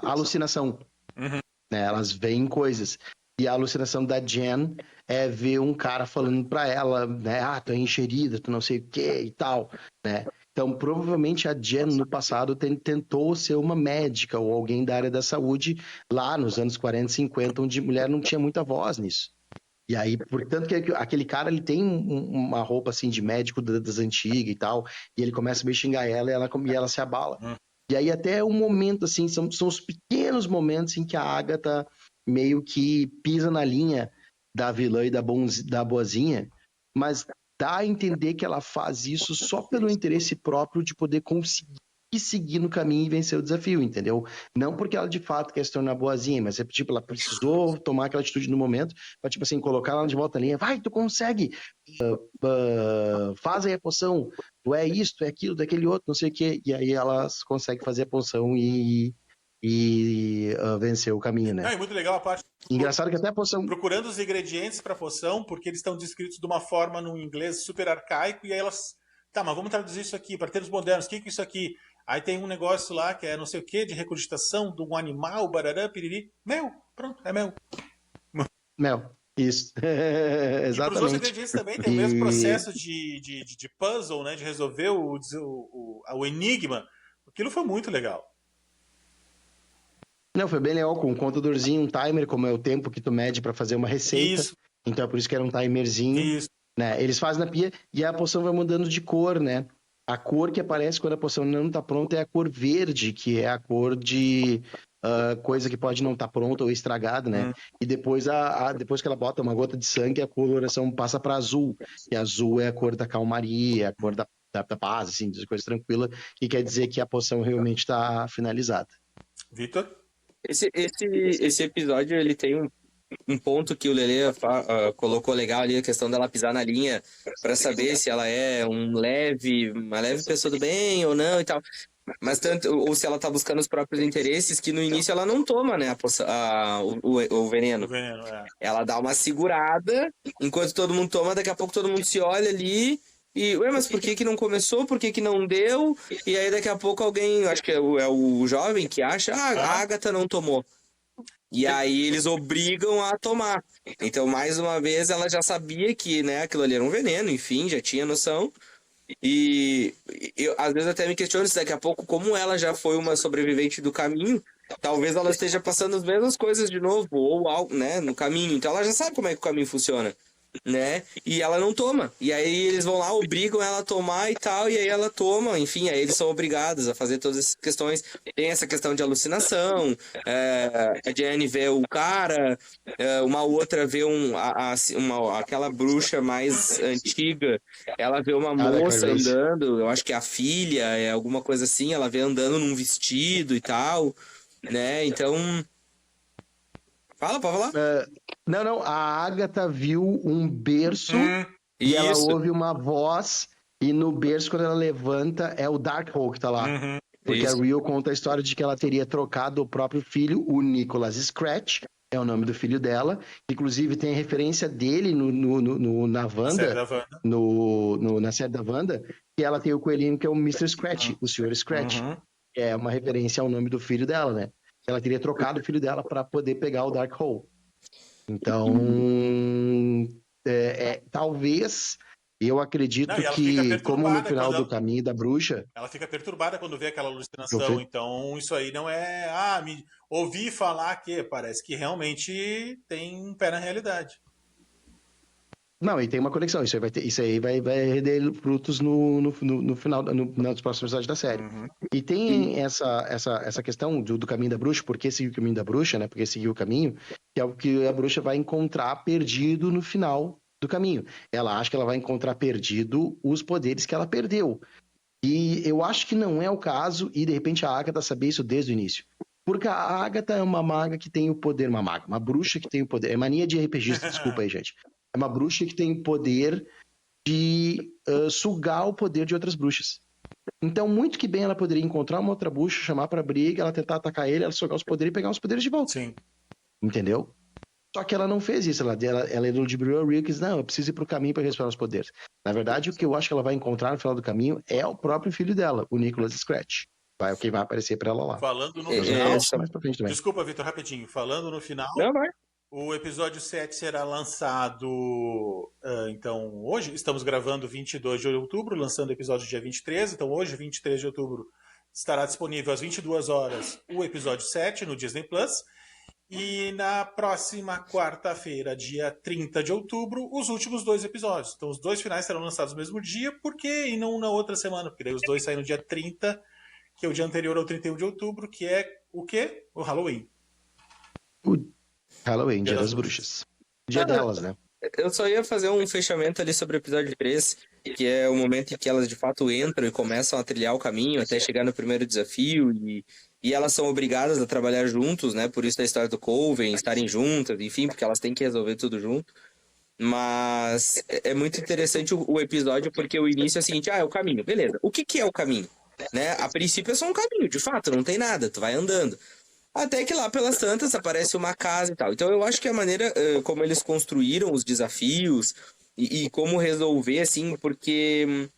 alucinação. Uhum. Né? Elas veem coisas. E a alucinação da Jen é ver um cara falando pra ela, né? Ah, tu é enxerida, tu não sei o que e tal, né? Então, provavelmente a Jen, no passado, tentou ser uma médica ou alguém da área da saúde lá nos anos 40, 50, onde mulher não tinha muita voz nisso. E aí, portanto, que aquele cara, ele tem uma roupa, assim, de médico das antigas e tal, e ele começa a meio xingar ela e ela se abala. E aí, até um momento, assim, são os pequenos momentos em que a Agatha meio que pisa na linha da vilã e da boazinha, mas dá a entender que ela faz isso só pelo interesse próprio de poder conseguir seguir no caminho e vencer o desafio, entendeu? Não porque ela de fato quer se tornar boazinha, mas é tipo, ela precisou tomar aquela atitude no momento pra, tipo assim, colocar ela de volta na linha. Vai, tu consegue! Faz aí a poção, tu é isso, tu é aquilo, daquele outro, não sei o quê. E aí ela consegue fazer a poção e vencer o caminho, né? É muito legal a parte. Engraçado que até a poção... Procurando os ingredientes para a poção, porque eles estão descritos de uma forma no inglês super arcaico, e aí elas. Tá, mas vamos traduzir isso aqui para termos modernos. O que é isso aqui? Aí tem um negócio lá que é não sei o que, de recogitação de um animal, barará, piriri. Mel, pronto, é mel. Mel, isso. E para os outros Exatamente. ingredientes também tem o mesmo processo de puzzle, né? De resolver o enigma. Aquilo foi muito legal. Não, foi bem legal, com um contadorzinho, um timer, como é o tempo que tu mede para fazer uma receita. Isso. Então é por isso que era um timerzinho. Isso. Né? Eles fazem na pia e a poção vai mudando de cor, né? A cor que aparece quando a poção não está pronta é a cor verde, que é a cor de coisa que pode não estar pronta ou estragada, né? E depois, depois que ela bota uma gota de sangue, a coloração passa para azul. E azul é a cor da calmaria, a cor da paz, assim, de coisa tranquila, que quer dizer que a poção realmente está finalizada. Vitor? Esse episódio, ele tem um ponto que o Lelê colocou legal ali, a questão dela pisar na linha para saber se ela é uma leve pessoa do bem ou não e tal. Mas tanto, ou se ela tá buscando os próprios interesses, que no início ela não toma, né, o veneno. O veneno, é. Ela dá uma segurada, enquanto todo mundo toma, daqui a pouco todo mundo se olha ali e, mas por que não começou? Por que não deu? E aí daqui a pouco alguém, acho que é o jovem que acha, a Agatha não tomou. E aí eles obrigam a tomar. Então, mais uma vez, ela já sabia que, né, aquilo ali era um veneno, enfim, já tinha noção. E eu, às vezes, até me questiono se daqui a pouco, como ela já foi uma sobrevivente do caminho, talvez ela esteja passando as mesmas coisas de novo, ou algo, né, no caminho. Então, ela já sabe como é que o caminho funciona, né? E ela não toma. E aí eles vão lá, obrigam ela a tomar e tal, e aí ela toma. Enfim, aí eles são obrigados a fazer todas essas questões. Tem essa questão de alucinação, a Jenny vê o cara, uma outra vê aquela bruxa mais antiga, ela vê uma moça andando, eu acho que é a filha, é alguma coisa assim, ela vê andando num vestido e tal. né? Então... Pode falar. Não, a Agatha viu um berço e ela Isso. ouve uma voz, e no berço, quando ela levanta, é o Darkhold que tá lá. Porque Isso. a Rio conta a história de que ela teria trocado o próprio filho, o Nicholas Scratch, é o nome do filho dela. Inclusive, tem referência dele na Wanda, na série da Wanda, que ela tem o coelhinho que é o Mr. Scratch, o Sr. Scratch. É uma referência ao nome do filho dela, né? Ela teria trocado o filho dela para poder pegar o Darkhold. Então, talvez, eu acredito que, como no final do Caminho da Bruxa... Ela fica perturbada quando vê aquela alucinação. Então, isso aí não é... ouvi falar que parece que realmente tem um pé na realidade. Não, e tem uma conexão. Isso aí vai render frutos no final, nos próximos episódios da série. E tem essa questão do Caminho da Bruxa, por que seguir o Caminho da Bruxa, né? Porque seguir o caminho, que é o que a bruxa vai encontrar perdido no final do caminho. Ela acha que ela vai encontrar perdido os poderes que ela perdeu. E eu acho que não é o caso, e de repente a Agatha sabia isso desde o início. Porque a Agatha é uma maga que tem o poder, uma bruxa que tem o poder. É mania de RPGista, desculpa aí, gente. É uma bruxa que tem o poder de sugar o poder de outras bruxas. Então, muito que bem ela poderia encontrar uma outra bruxa, chamar pra briga, ela tentar atacar ele, ela sugar os poderes e pegar os poderes de volta. Sim. Entendeu? Só que ela não fez isso. Ela ludibriou a Rio e disse, não, eu preciso ir pro caminho para respirar os poderes. Na verdade, o que eu acho que ela vai encontrar no final do caminho é o próprio filho dela, o Nicholas Scratch. Quem vai aparecer pra ela lá. Falando no final... Mais pra frente também. Desculpa, Vitor, rapidinho. Falando no final... Não, vai. O episódio 7 será lançado, então, hoje. Estamos gravando 22 de outubro, lançando o episódio dia 23. Então, hoje, 23 de outubro, estará disponível às 22 horas o episódio 7 no Disney+. E na próxima quarta-feira, dia 30 de outubro, os últimos 2 episódios. Então, os 2 finais serão lançados no mesmo dia, por que e não na outra semana? Porque daí os 2 saem no dia 30, que é o dia anterior ao 31 de outubro, que é o quê? O Halloween. Halloween, Dia das Bruxas. Dia delas, né? Eu só ia fazer um fechamento ali sobre o episódio 3, que é o momento em que elas de fato entram e começam a trilhar o caminho até chegar no primeiro desafio, e elas são obrigadas a trabalhar juntos, né? Por isso da história do Coven, estarem juntas, enfim, porque elas têm que resolver tudo junto. Mas é muito interessante o episódio, porque o início é o seguinte, é o caminho, beleza. O que é o caminho? Né? A princípio é só um caminho, de fato, não tem nada, tu vai andando. Até que lá pelas tantas aparece uma casa e tal. Então eu acho que a maneira como eles construíram os desafios e como resolver, assim, porque...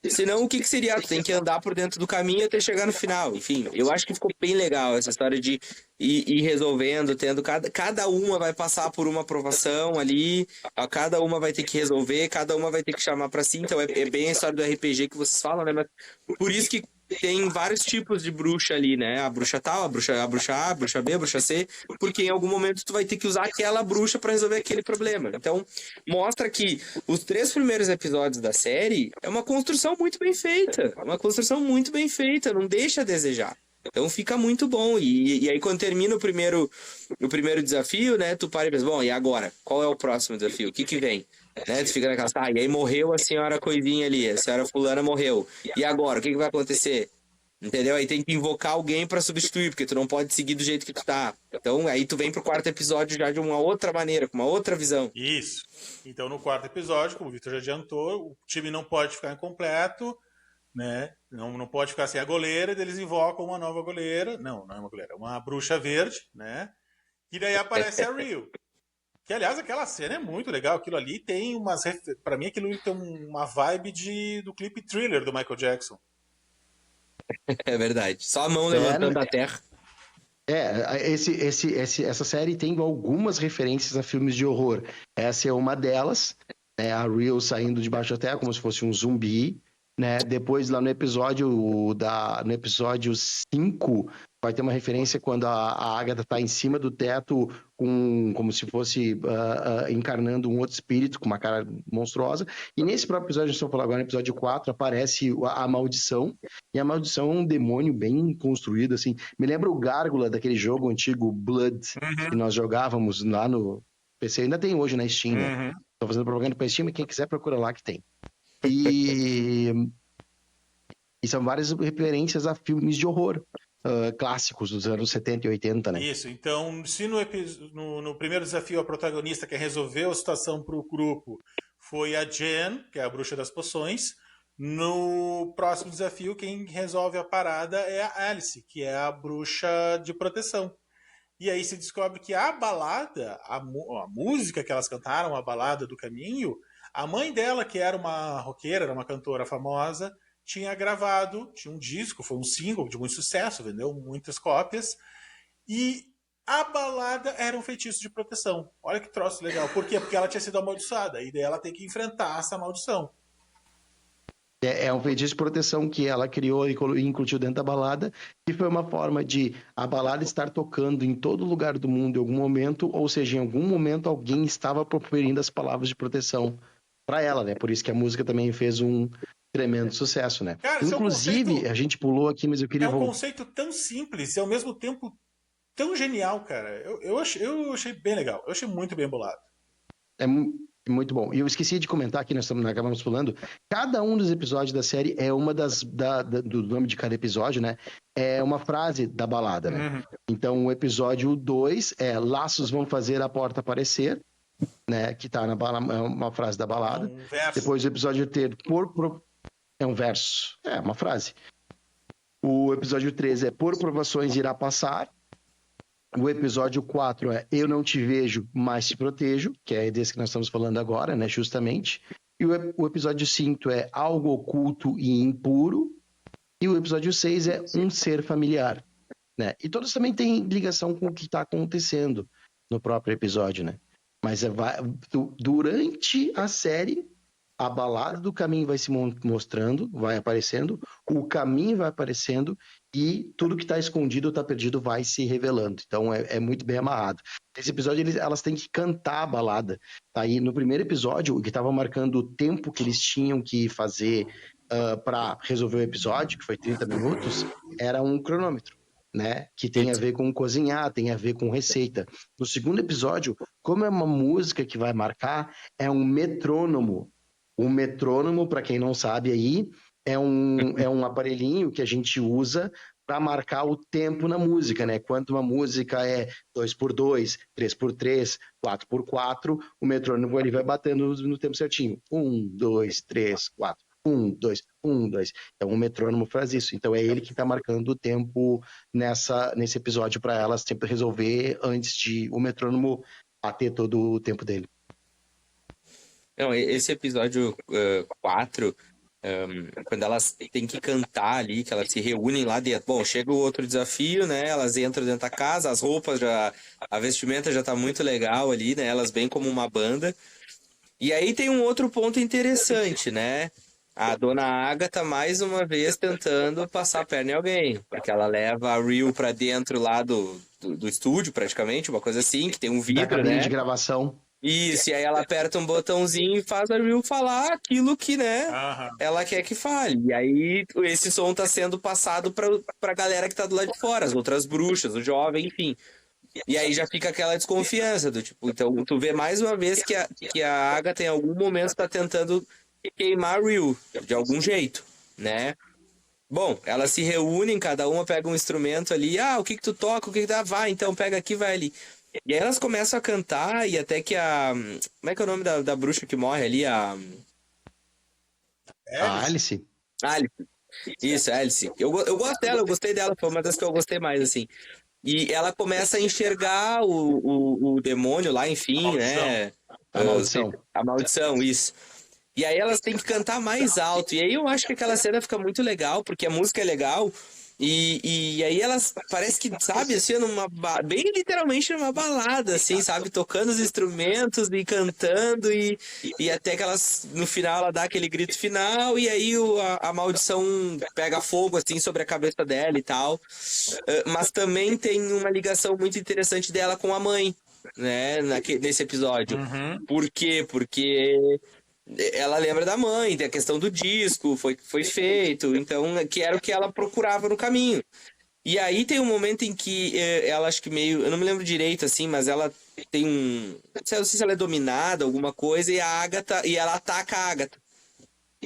Senão, o que seria? Tu tem que andar por dentro do caminho até chegar no final. Enfim, eu acho que ficou bem legal essa história de ir resolvendo, tendo... Cada uma vai passar por uma aprovação ali, cada uma vai ter que resolver, cada uma vai ter que chamar pra si. Então é bem a história do RPG que vocês falam, né? Mas por isso que tem vários tipos de bruxa ali, né? A bruxa tal, a bruxa A, a bruxa B, a bruxa C, porque em algum momento tu vai ter que usar aquela bruxa pra resolver aquele problema. Então, mostra que os 3 primeiros episódios da série é uma construção muito bem feita. Uma construção muito bem feita, não deixa a desejar. Então fica muito bom. E aí quando termina o primeiro desafio, né? Tu para e pensa, bom, e agora? Qual é o próximo desafio? O que vem? Né? Tu fica naquela, e aí morreu a senhora coisinha ali, a senhora fulana morreu. E agora, o que vai acontecer? Entendeu? Aí tem que invocar alguém pra substituir, porque tu não pode seguir do jeito que tu tá. Então aí tu vem pro 4º episódio já de uma outra maneira, com uma outra visão. Isso. Então no 4º episódio, como o Victor já adiantou, o time não pode ficar incompleto, né? Não pode ficar sem a goleira, e eles invocam uma nova goleira. Não é uma goleira, é uma bruxa verde, né? E daí aparece a Rio. Que, aliás, aquela cena é muito legal. Aquilo ali tem umas... Pra mim, aquilo tem uma vibe do clipe Thriller do Michael Jackson. É verdade. Só a mão levantando a terra. Essa série tem algumas referências a filmes de horror. Essa é uma delas. A Rio saindo debaixo da terra como se fosse um zumbi. Né? Depois, lá no episódio 5... vai ter uma referência quando a Agatha tá em cima do teto como se fosse encarnando um outro espírito com uma cara monstruosa. E nesse próprio episódio, a gente está falando agora, no episódio 4, aparece a maldição. E a maldição é um demônio bem construído, assim. Me lembra o Gárgula daquele jogo antigo Blood, que nós jogávamos lá no PC. Ainda tem hoje na Steam, né? Tô fazendo propaganda pra Steam, e quem quiser procura lá que tem. E são várias referências a filmes de horror. clássicos dos anos 70 e 80, né? Isso, então, se no primeiro desafio a protagonista que resolveu a situação para o grupo foi a Jen, que é a bruxa das poções, no próximo desafio quem resolve a parada é a Alice, que é a bruxa de proteção. E aí se descobre que a balada, a música que elas cantaram, a balada do caminho, a mãe dela, que era uma roqueira, era uma cantora famosa, tinha gravado, tinha um disco, foi um single de muito sucesso, vendeu muitas cópias, e a balada era um feitiço de proteção. Olha que troço legal. Por quê? Porque ela tinha sido amaldiçoada, e daí ela tem que enfrentar essa maldição. É um feitiço de proteção que ela criou e incluiu dentro da balada, que foi uma forma de a balada estar tocando em todo lugar do mundo em algum momento, ou seja, em algum momento alguém estava proferindo as palavras de proteção para ela, né? Por isso que a música também fez um tremendo sucesso, né? Cara, Inclusive, conceito, a gente pulou aqui, mas eu queria um conceito tão simples e ao mesmo tempo tão genial, cara. Eu achei bem legal. Eu achei muito bem bolado. É muito bom. E eu esqueci de comentar aqui, nós acabamos pulando. Cada um dos episódios da série é uma do nome de cada episódio, né? É uma frase da balada, né? Uhum. Então, o episódio 2 é Laços vão fazer a porta aparecer, né? Que tá é uma frase da balada. Um verso. Depois o episódio 3 é um verso. É uma frase. O episódio 3 é Por provações irá passar. O episódio 4 é Eu não te vejo, mas te protejo, que é desse que nós estamos falando agora, né, justamente. E o episódio 5 é Algo oculto e impuro. E o episódio 6 é Um ser familiar, né? E todos também têm ligação com o que está acontecendo no próprio episódio, né? Mas durante a série, a balada do caminho vai se mostrando, vai aparecendo, o caminho vai aparecendo e tudo que está escondido ou está perdido vai se revelando. Então é muito bem amarrado. Nesse episódio elas têm que cantar a balada. Tá? E no primeiro episódio, o que estava marcando o tempo que eles tinham que fazer para resolver o episódio, que foi 30 minutos, era um cronômetro, né? Que tem a ver com cozinhar, tem a ver com receita. No segundo episódio, como é uma música que vai marcar, é um metrônomo. O metrônomo, para quem não sabe aí, é um aparelhinho que a gente usa para marcar o tempo na música, né? Quando uma música é 2x2, 3x3, 4x4, o metrônomo ele vai batendo no tempo certinho. 1, 2, 3, 4. 1, 2, 1, 2. Então o metrônomo faz isso. Então é ele que está marcando o tempo nesse episódio para elas sempre resolver antes de o metrônomo bater todo o tempo dele. Não, esse episódio 4, quando elas têm que cantar ali, que elas se reúnem lá dentro. Bom, chega o outro desafio, né? Elas entram dentro da casa, as roupas a vestimenta já tá muito legal ali, né? Elas bem como uma banda. E aí tem um outro ponto interessante, né? A dona Agatha, mais uma vez, tentando passar a perna em alguém. Porque ela leva a Ryu pra dentro lá do estúdio, praticamente, uma coisa assim, que tem um vidro, da cabine né? de gravação. Isso, e aí ela aperta um botãozinho e faz a Ryu falar aquilo que, né, ela quer que fale. E aí esse som tá sendo passado pra galera que tá do lado de fora, as outras bruxas, o jovem, enfim. E aí já fica aquela desconfiança do tipo, então tu vê mais uma vez que a Agatha em algum momento tá tentando queimar a Ryu, de algum jeito, né? Bom, elas se reúnem, cada uma pega um instrumento ali, o que tu toca, o que dá, vai, então pega aqui, vai ali. E aí elas começam a cantar e até que como é que é o nome da bruxa que morre ali? A Alice. Alice. Isso, Alice. Eu gosto dela, eu gostei dela, foi uma das que eu gostei mais, assim. E ela começa a enxergar o demônio lá, enfim, né? A maldição. A maldição, isso. E aí elas têm que cantar mais alto. E aí eu acho que aquela cena fica muito legal, porque a música é legal. E aí elas parece que, sabe, assim, bem literalmente numa balada, assim, sabe, tocando os instrumentos e cantando e até que elas, no final, ela dá aquele grito final e aí a maldição pega fogo, assim, sobre a cabeça dela e tal. Mas também tem uma ligação muito interessante dela com a mãe, né, nesse episódio. Uhum. Por quê? Porque ela lembra da mãe, tem a questão do disco, foi feito, então, que era o que ela procurava no caminho. E aí tem um momento em que ela, acho que meio, eu não me lembro direito, assim, mas ela tem não sei se ela é dominada, alguma coisa, e ela ataca a Agatha.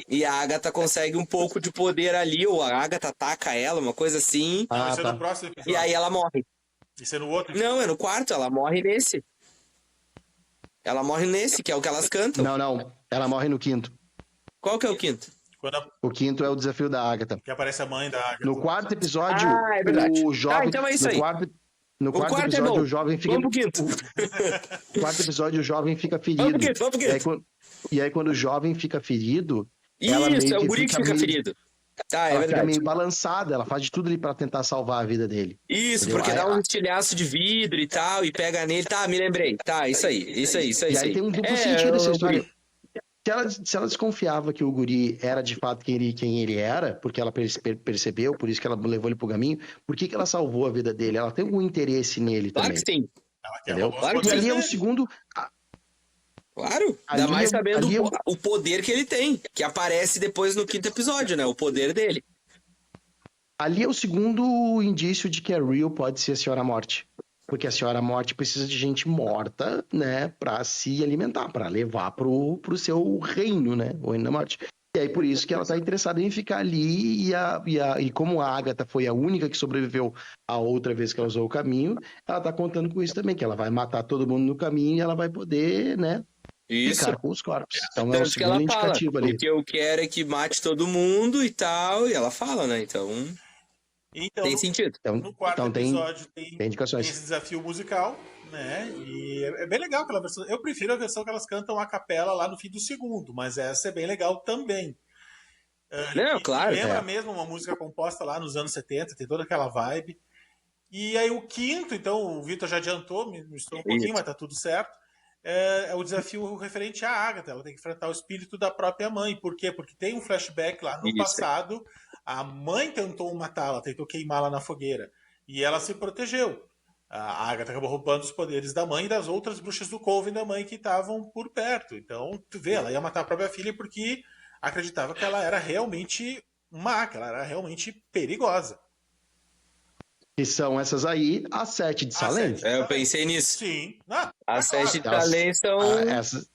e a Agatha consegue um pouco de poder ali, ou a Agatha ataca ela, uma coisa assim, Não, Ah, isso é tá. no próximo episódio. e aí ela morre. Isso é no outro. Não, é no quarto, ela morre nesse. Ela morre nesse, que é o que elas cantam. Não. Ela morre no quinto. Qual que é o quinto? O quinto é o desafio da Agatha. Que aparece a mãe da Agatha. No quarto episódio, É verdade. o jovem. Então é isso no aí. No O quarto quarto é episódio, bom. o jovem fica. Vamos pro quinto. No quarto episódio, o jovem fica ferido. Vamos pro quinto. E aí, quando o jovem fica ferido, ela Isso, meio é o que guri que fica meio- ferido. Tá, é ela fica verdade. meio balançada, ela faz de tudo ali pra tentar salvar a vida dele. Isso, Entendeu? porque Aí- dá um estilhaço de vidro e tal, e pega nele. Tá, me lembrei. Tá, isso aí. E aí tem um duplo sentido essa o história. guri. Se ela desconfiava que o guri era de fato quem ele era, porque ela percebeu, por isso que ela levou ele pro caminho, por que ela salvou a vida dele? Ela tem algum interesse nele Claro também. que sim. Ela quer Entendeu? roubar os Claro que E poderes ali é o dele. segundo. Claro. Ali Ainda mais eu- sabendo ali eu- o poder que ele tem, que aparece depois no quinto episódio, né? O poder dele. Ali é o segundo indício de que a Real pode ser a Senhora Morte. Porque a Senhora Morte precisa de gente morta, né, pra se alimentar, pra levar pro seu reino, né, o reino da morte. E aí por isso que ela tá interessada em ficar ali e como a Agatha foi a única que sobreviveu a outra vez que ela usou o caminho, ela tá contando com isso também, que ela vai matar todo mundo no caminho e ela vai poder, né, Isso. ficar com os corpos. Então é o Tanto que ela segundo fala, indicativo o ali. que eu quero é que mate todo mundo e tal, e ela fala, né? Então, Então, tem sentido. no quarto Então tem episódio tem indicações. esse desafio musical, né? E é bem legal aquela versão. Eu prefiro a versão que elas cantam a capela lá no fim do segundo, mas essa é bem legal também. Não, E claro. lembra é. mesmo uma música composta lá nos anos 70, tem toda aquela vibe. E aí o quinto, então, o Vitor já adiantou, me misturou um pouquinho, Isso. mas tá tudo certo. É o desafio referente à Agatha. Ela tem que enfrentar o espírito da própria mãe. Por quê? Porque tem um flashback lá no Isso. passado. A mãe tentou matá-la, tentou queimá-la na fogueira. E ela se protegeu. A Agatha acabou roubando os poderes da mãe e das outras bruxas do Coven da mãe que estavam por perto. Então, tu vê, ela ia matar a própria filha porque acreditava que ela era realmente má, que ela era realmente perigosa. Que são essas aí, as 7 de Salem. sete. Eu pensei nisso. Sim. Ah, As claro. 7 de Elas- Salem são. Essas,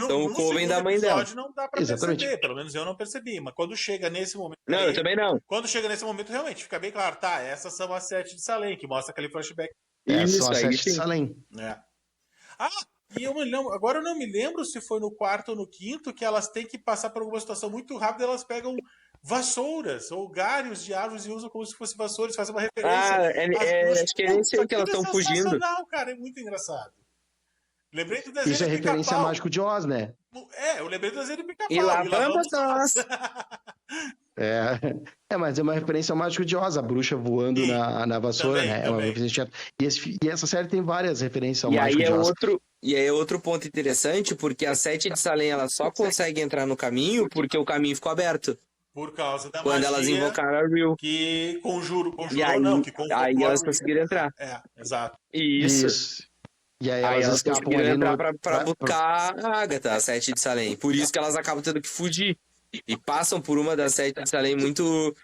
São o Coven segundo da mãe episódio não dá pra Exatamente. perceber, pelo menos eu não percebi, mas quando chega nesse momento Não, eu também não. quando chega nesse momento realmente fica bem claro, tá, essas são as 7 de Salem, que mostra aquele flashback, essas Isso são as aí, 7 de sim. Salem. né? Ah, e eu me lembro, agora eu não me lembro se foi no quarto ou no quinto que elas têm que passar por alguma situação muito rápida, elas pegam vassouras ou galhos de árvores e usam como se fosse vassouras, fazem uma referência. Acho que é nesse aí que elas estão fugindo. Sensacional, cara, é muito engraçado. Lembrei do desenho Isso é do referência a Pica-Pau. Mágico de Oz, né? Eu lembrei do desenho do Pica-Pau. E lá vamos nós. Mas é uma referência ao Mágico de Oz, a bruxa voando Sim, na vassoura, também, né? É uma também. referência. E essa série tem várias referências ao E Mágico aí de Oz. é outro ponto interessante, porque a 7 de Salem ela só consegue entrar no caminho porque o caminho ficou aberto. Por causa da Quando magia elas invocaram a Real. que conjurou E aí, não, que convocou aí a elas Real. conseguiram entrar. Exato. Isso. E aí Aí elas elas escapam conseguiram ali entrar no... pra buscar a Agatha, a 7 de Salem. Por isso que elas acabam tendo que fugir. E passam por uma das 7 de Salem muito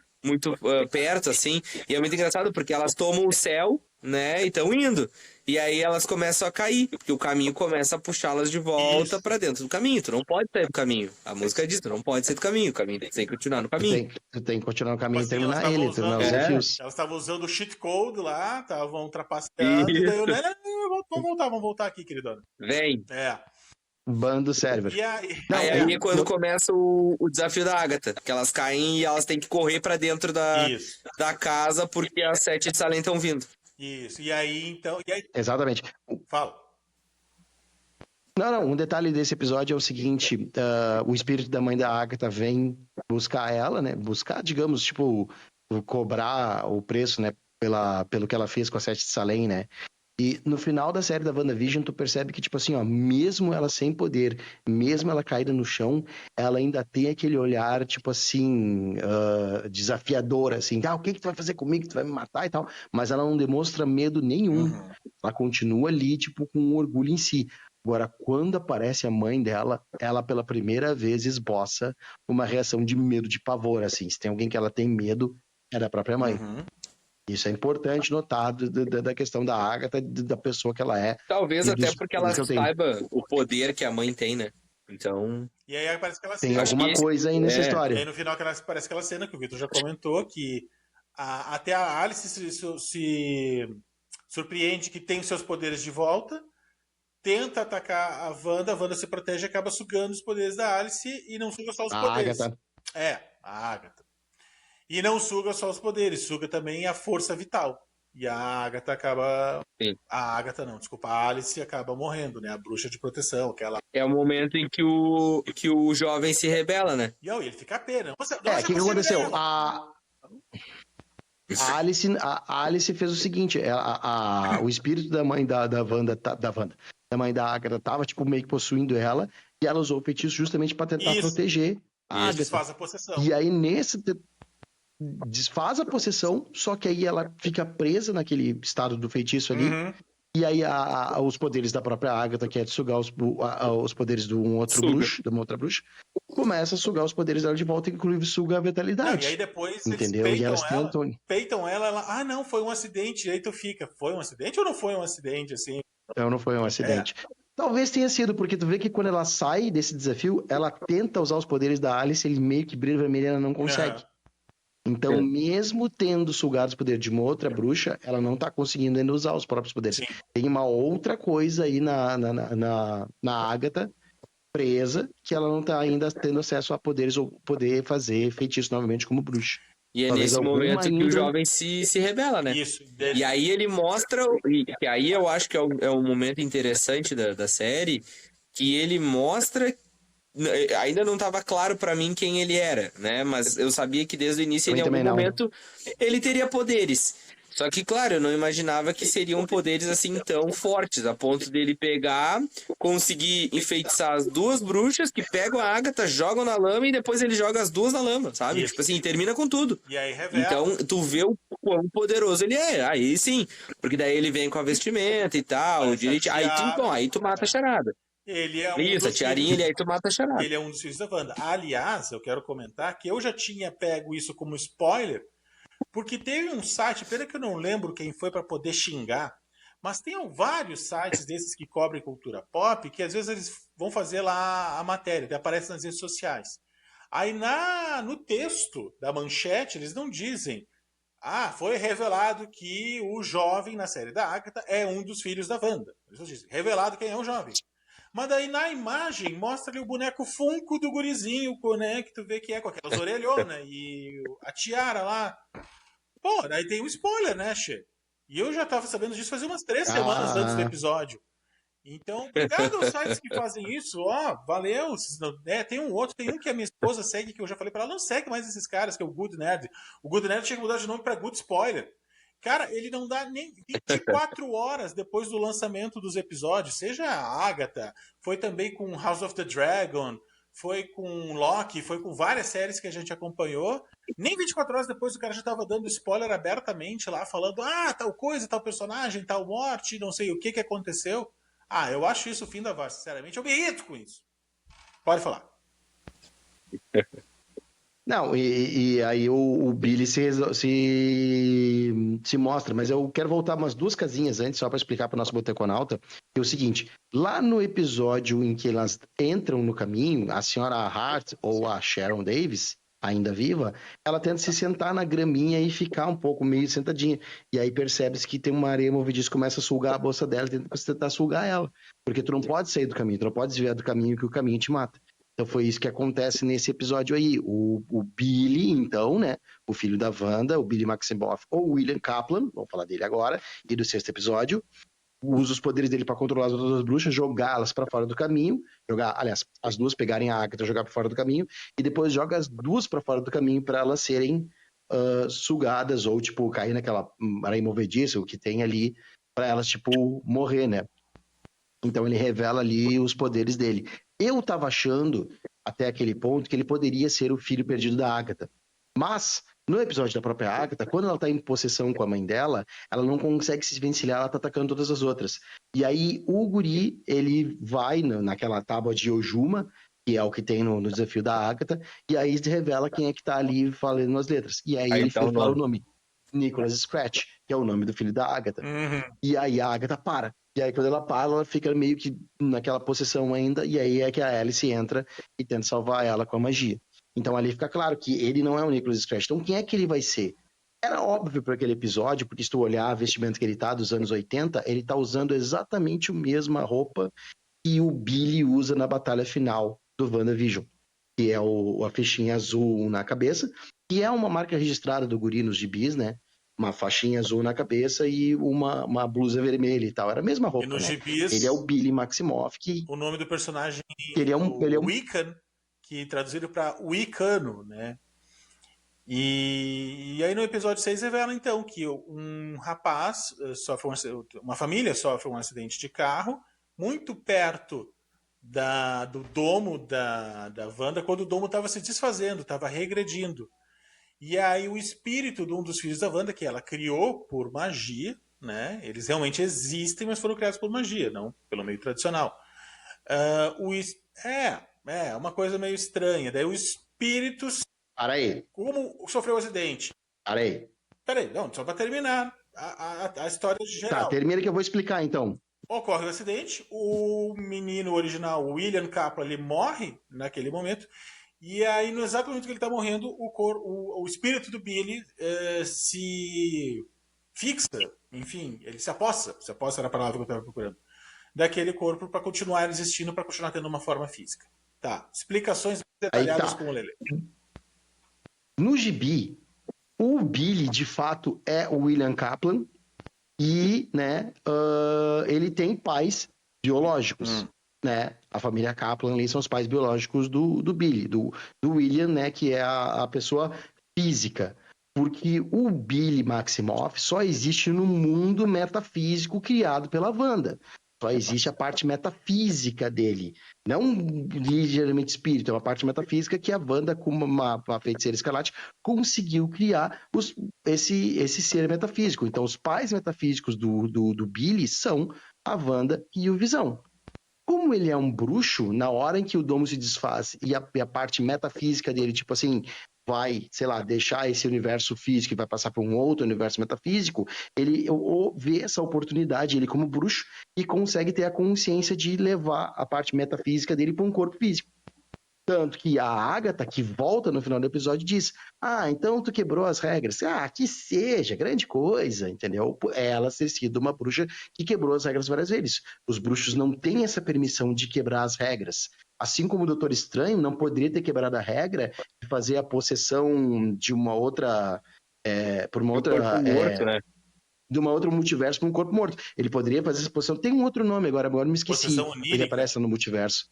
perto, assim. E é muito engraçado porque elas tomam o céu, né? E estão indo. E aí elas começam a cair, porque o caminho começa a puxá-las de volta Isso. pra dentro do caminho. Tu não pode sair do caminho. A música diz, tu não pode sair do caminho. O caminho tem que continuar no caminho. Tu tem que continuar o caminho e Tipo assim, terminar ele, terminar os É. desafios. Elas estavam usando o cheat code lá, estavam trapaceando, e daí eu, vamos voltar aqui, queridona. Vem. Bando server. E aí, Não, aí é, é quando não- começa o desafio da Agatha. Que elas caem e elas têm que correr pra dentro isso, da casa porque as 7 de Salem estão vindo. isso. E aí, então, Exatamente. fala. Não, um detalhe desse episódio é o seguinte, o espírito da mãe da Agatha vem buscar ela, né, buscar, digamos, tipo, cobrar o preço, né, pelo que ela fez com a 7 de Salem, né, e no final da série da WandaVision tu percebe que, tipo assim, ó, mesmo ela sem poder, mesmo ela caída no chão, ela ainda tem aquele olhar, tipo assim, desafiador, assim, o que tu vai fazer comigo, tu vai me matar e tal, mas ela não demonstra medo nenhum, ela continua ali, tipo, com um orgulho em si. Agora, quando aparece a mãe dela, ela pela primeira vez esboça uma reação de medo, de pavor, assim. Se tem alguém que ela tem medo, é da própria mãe. Isso é importante notar da questão da Agatha, da pessoa que ela é. Talvez E até dos porque ela que eu tenho. saiba o poder que a mãe tem, né? Então, E aí aparece aquela Tem cena. alguma coisa aí nessa E história. aí no final aparece aquela cena que o Victor já comentou, que até a Alice se surpreende que tem os seus poderes de volta, tenta atacar a Wanda se protege e acaba sugando os poderes da Alice e não suga só os A poderes. Agatha. A Agatha. E não suga só os poderes, suga também a força vital. E a Agatha acaba... Sim. A Agatha não, desculpa, a Alice acaba morrendo, né? A bruxa de proteção, aquela... É o momento em que o jovem se rebela, né? E aí ele fica a pena. O que aconteceu? A Alice fez o seguinte, o espírito da mãe da Wanda, da mãe da Agatha, tava tipo meio que possuindo ela, e ela usou o feitiço justamente para tentar proteger a Agatha. Desfaz a possessão. E aí desfaz a possessão, só que aí ela fica presa naquele estado do feitiço ali, e aí os poderes da própria Agatha, que é de sugar os poderes de uma outra bruxa, começa a sugar os poderes dela de volta, inclusive suga a vitalidade. Não, e aí depois entendeu? Eles e elas peitam ela, não, foi um acidente, e aí tu fica, foi um acidente ou não foi um acidente, assim? Então não foi um acidente. Talvez tenha sido, porque tu vê que quando ela sai desse desafio, ela tenta usar os poderes da Alice, ele meio que brilha vermelho, ela não consegue. Então, mesmo tendo sugado os poderes de uma outra bruxa, ela não tá conseguindo ainda usar os próprios poderes. Sim. Tem uma outra coisa aí na Agatha presa, que ela não tá ainda tendo acesso a poderes ou poder fazer feitiço novamente como bruxa. E é nesse momento que o jovem se rebela, né? Isso. E aí ele mostra, e aí eu acho que é um momento interessante da série, que ele mostra... Ainda não estava claro para mim quem ele era, né? Mas eu sabia que desde o início, em algum momento, ele teria poderes. Só que, claro, eu não imaginava que seriam poderes assim tão fortes, a ponto dele pegar, conseguir enfeitiçar as duas bruxas, que pegam a Agatha, jogam na lama e depois ele joga as duas na lama, sabe? Isso. Tipo assim, termina com tudo. E aí revela. Então, tu vê o quão poderoso ele é. Aí sim, porque daí ele vem com a vestimenta e tal, aí tu mata a charada. Ele é a tiarinha, aí tu mata a charada. Ele é um dos filhos da Wanda. Aliás, eu quero comentar que eu já tinha pego isso como spoiler, porque teve um site, pena que eu não lembro quem foi para poder xingar, mas tem vários sites desses que cobrem cultura pop, que às vezes eles vão fazer lá a matéria, que aparece nas redes sociais. Aí no texto da manchete, eles não dizem: foi revelado que o jovem na série da Agatha é um dos filhos da Wanda. Eles não dizem, revelado quem é o jovem. Mas daí na imagem mostra ali o boneco Funko do gurizinho, né, que tu vê que é com aquelas orelhonas e a tiara lá. Pô, daí tem um spoiler, né, Che? E eu já tava sabendo disso fazia umas 3 semanas antes do episódio. Então, obrigado aos sites que fazem isso, valeu. Tem um que a minha esposa segue, que eu já falei pra ela, não segue mais esses caras, que é o Good Nerd. O Good Nerd tinha que mudar de nome pra Good Spoiler. Cara, ele não dá nem 24 horas depois do lançamento dos episódios, seja a Agatha, foi também com House of the Dragon, foi com Loki, foi com várias séries que a gente acompanhou. Nem 24 horas depois o cara já estava dando spoiler abertamente lá, falando, tal coisa, tal personagem, tal morte, não sei o que aconteceu. Eu acho isso o fim da voz, sinceramente. Eu me irrito com isso. Pode falar. Não, e aí o Billy se mostra, mas eu quero voltar umas 2 casinhas antes, só para explicar para o nosso boteconauta, que é o seguinte, lá no episódio em que elas entram no caminho, a senhora Hart ou a Sharon Davis, ainda viva, ela tenta se sentar na graminha e ficar um pouco meio sentadinha, e aí percebe-se que tem uma areia movediça, começa a sugar a bolsa dela, tenta tentar sugar ela, porque tu não pode sair do caminho, tu não pode desviar do caminho que o caminho te mata. Então foi isso que acontece nesse episódio aí. O Billy, então, né? O filho da Wanda, o Billy Maximoff ou William Kaplan, vamos falar dele agora, e do 6º episódio, usa os poderes dele para controlar as outras bruxas, jogá-las para fora do caminho, as duas pegarem a Agatha, jogar para fora do caminho, e depois joga as duas para fora do caminho para elas serem sugadas ou, tipo, cair naquela areia movediça, o que tem ali, para elas, tipo, morrer, né? Então ele revela ali os poderes dele. Eu tava achando, até aquele ponto, que ele poderia ser o filho perdido da Agatha. Mas, no episódio da própria Agatha, quando ela tá em possessão com a mãe dela, ela não consegue se desvencilhar, ela tá atacando todas as outras. E aí, o guri, ele vai naquela tábua de Ojuma, que é o que tem no desafio da Agatha, e aí revela quem é que tá ali falando as letras. E aí ele fala o nome, Nicholas Scratch. que é o nome do filho da Agatha. Uhum. E aí a Agatha para. E aí quando ela para, ela fica meio que naquela possessão ainda, e aí é que a Alice entra e tenta salvar ela com a magia. Então ali fica claro que ele não é o Nicholas Scratch. Então quem é que ele vai ser? Era óbvio para aquele episódio, porque se tu olhar a vestimenta que ele tá dos anos 80, ele tá usando exatamente a mesma roupa que o Billy usa na batalha final do WandaVision, que é a fichinha azul na cabeça, que é uma marca registrada do guri nos gibis, né? Uma faixinha azul na cabeça e uma blusa vermelha e tal. Era a mesma roupa, E nos né? gibis, Ele é o Billy Maximoff, o nome do personagem ele é o Wiccan, que traduzido para Wicano, né? E aí no episódio 6 revela então que um rapaz sofre uma família sofre um acidente de carro muito perto do domo da Wanda, quando o domo estava se desfazendo, estava regredindo. E aí o espírito de um dos filhos da Wanda, que ela criou por magia, né? Eles realmente existem, mas foram criados por magia, não pelo meio tradicional. É uma coisa meio estranha. Daí o espírito, Para aí. como sofreu o acidente? Para aí. Peraí, não, só para terminar a história geral. Tá, termina que eu vou explicar então. Ocorre o acidente, o menino original, o William Kaplan, ele morre naquele momento, e aí no exato momento que ele está morrendo, o espírito do Billy se fixa, enfim, ele se apossa era a palavra que eu estava procurando, daquele corpo para continuar existindo, para continuar tendo uma forma física. Tá, explicações detalhadas tá. com o Lelê. No gibi, o Billy, de fato, é o William Kaplan e, né, ele tem pais biológicos, né? A família Kaplan ali são os pais biológicos do Billy, do William, né, que é a pessoa física. Porque o Billy Maximoff só existe no mundo metafísico criado pela Wanda. Só existe a parte metafísica dele. Não ligeiramente espírito, é uma parte metafísica que a Wanda, como uma feiticeira escarlate, conseguiu criar esse ser metafísico. Então, os pais metafísicos do Billy são a Wanda e o Visão. Como ele é um bruxo, na hora em que o domo se desfaz e a parte metafísica dele, tipo assim, vai, sei lá, deixar esse universo físico e vai passar para um outro universo metafísico, ele vê essa oportunidade, ele como bruxo, e consegue ter a consciência de levar a parte metafísica dele para um corpo físico. Tanto que a Agatha, que volta no final do episódio, diz: ah, então tu quebrou as regras. Ah, que seja, grande coisa, entendeu? Ela ter sido uma bruxa que quebrou as regras várias vezes. Os bruxos não têm essa permissão de quebrar as regras. Assim como o Doutor Estranho não poderia ter quebrado a regra de fazer a possessão de uma outra... por uma outra... corpo morto, né? De uma outra multiverso para um corpo morto. Ele poderia fazer essa possessão... Tem um outro nome agora me esqueci. Possessão onírica. Ele aparece no multiverso.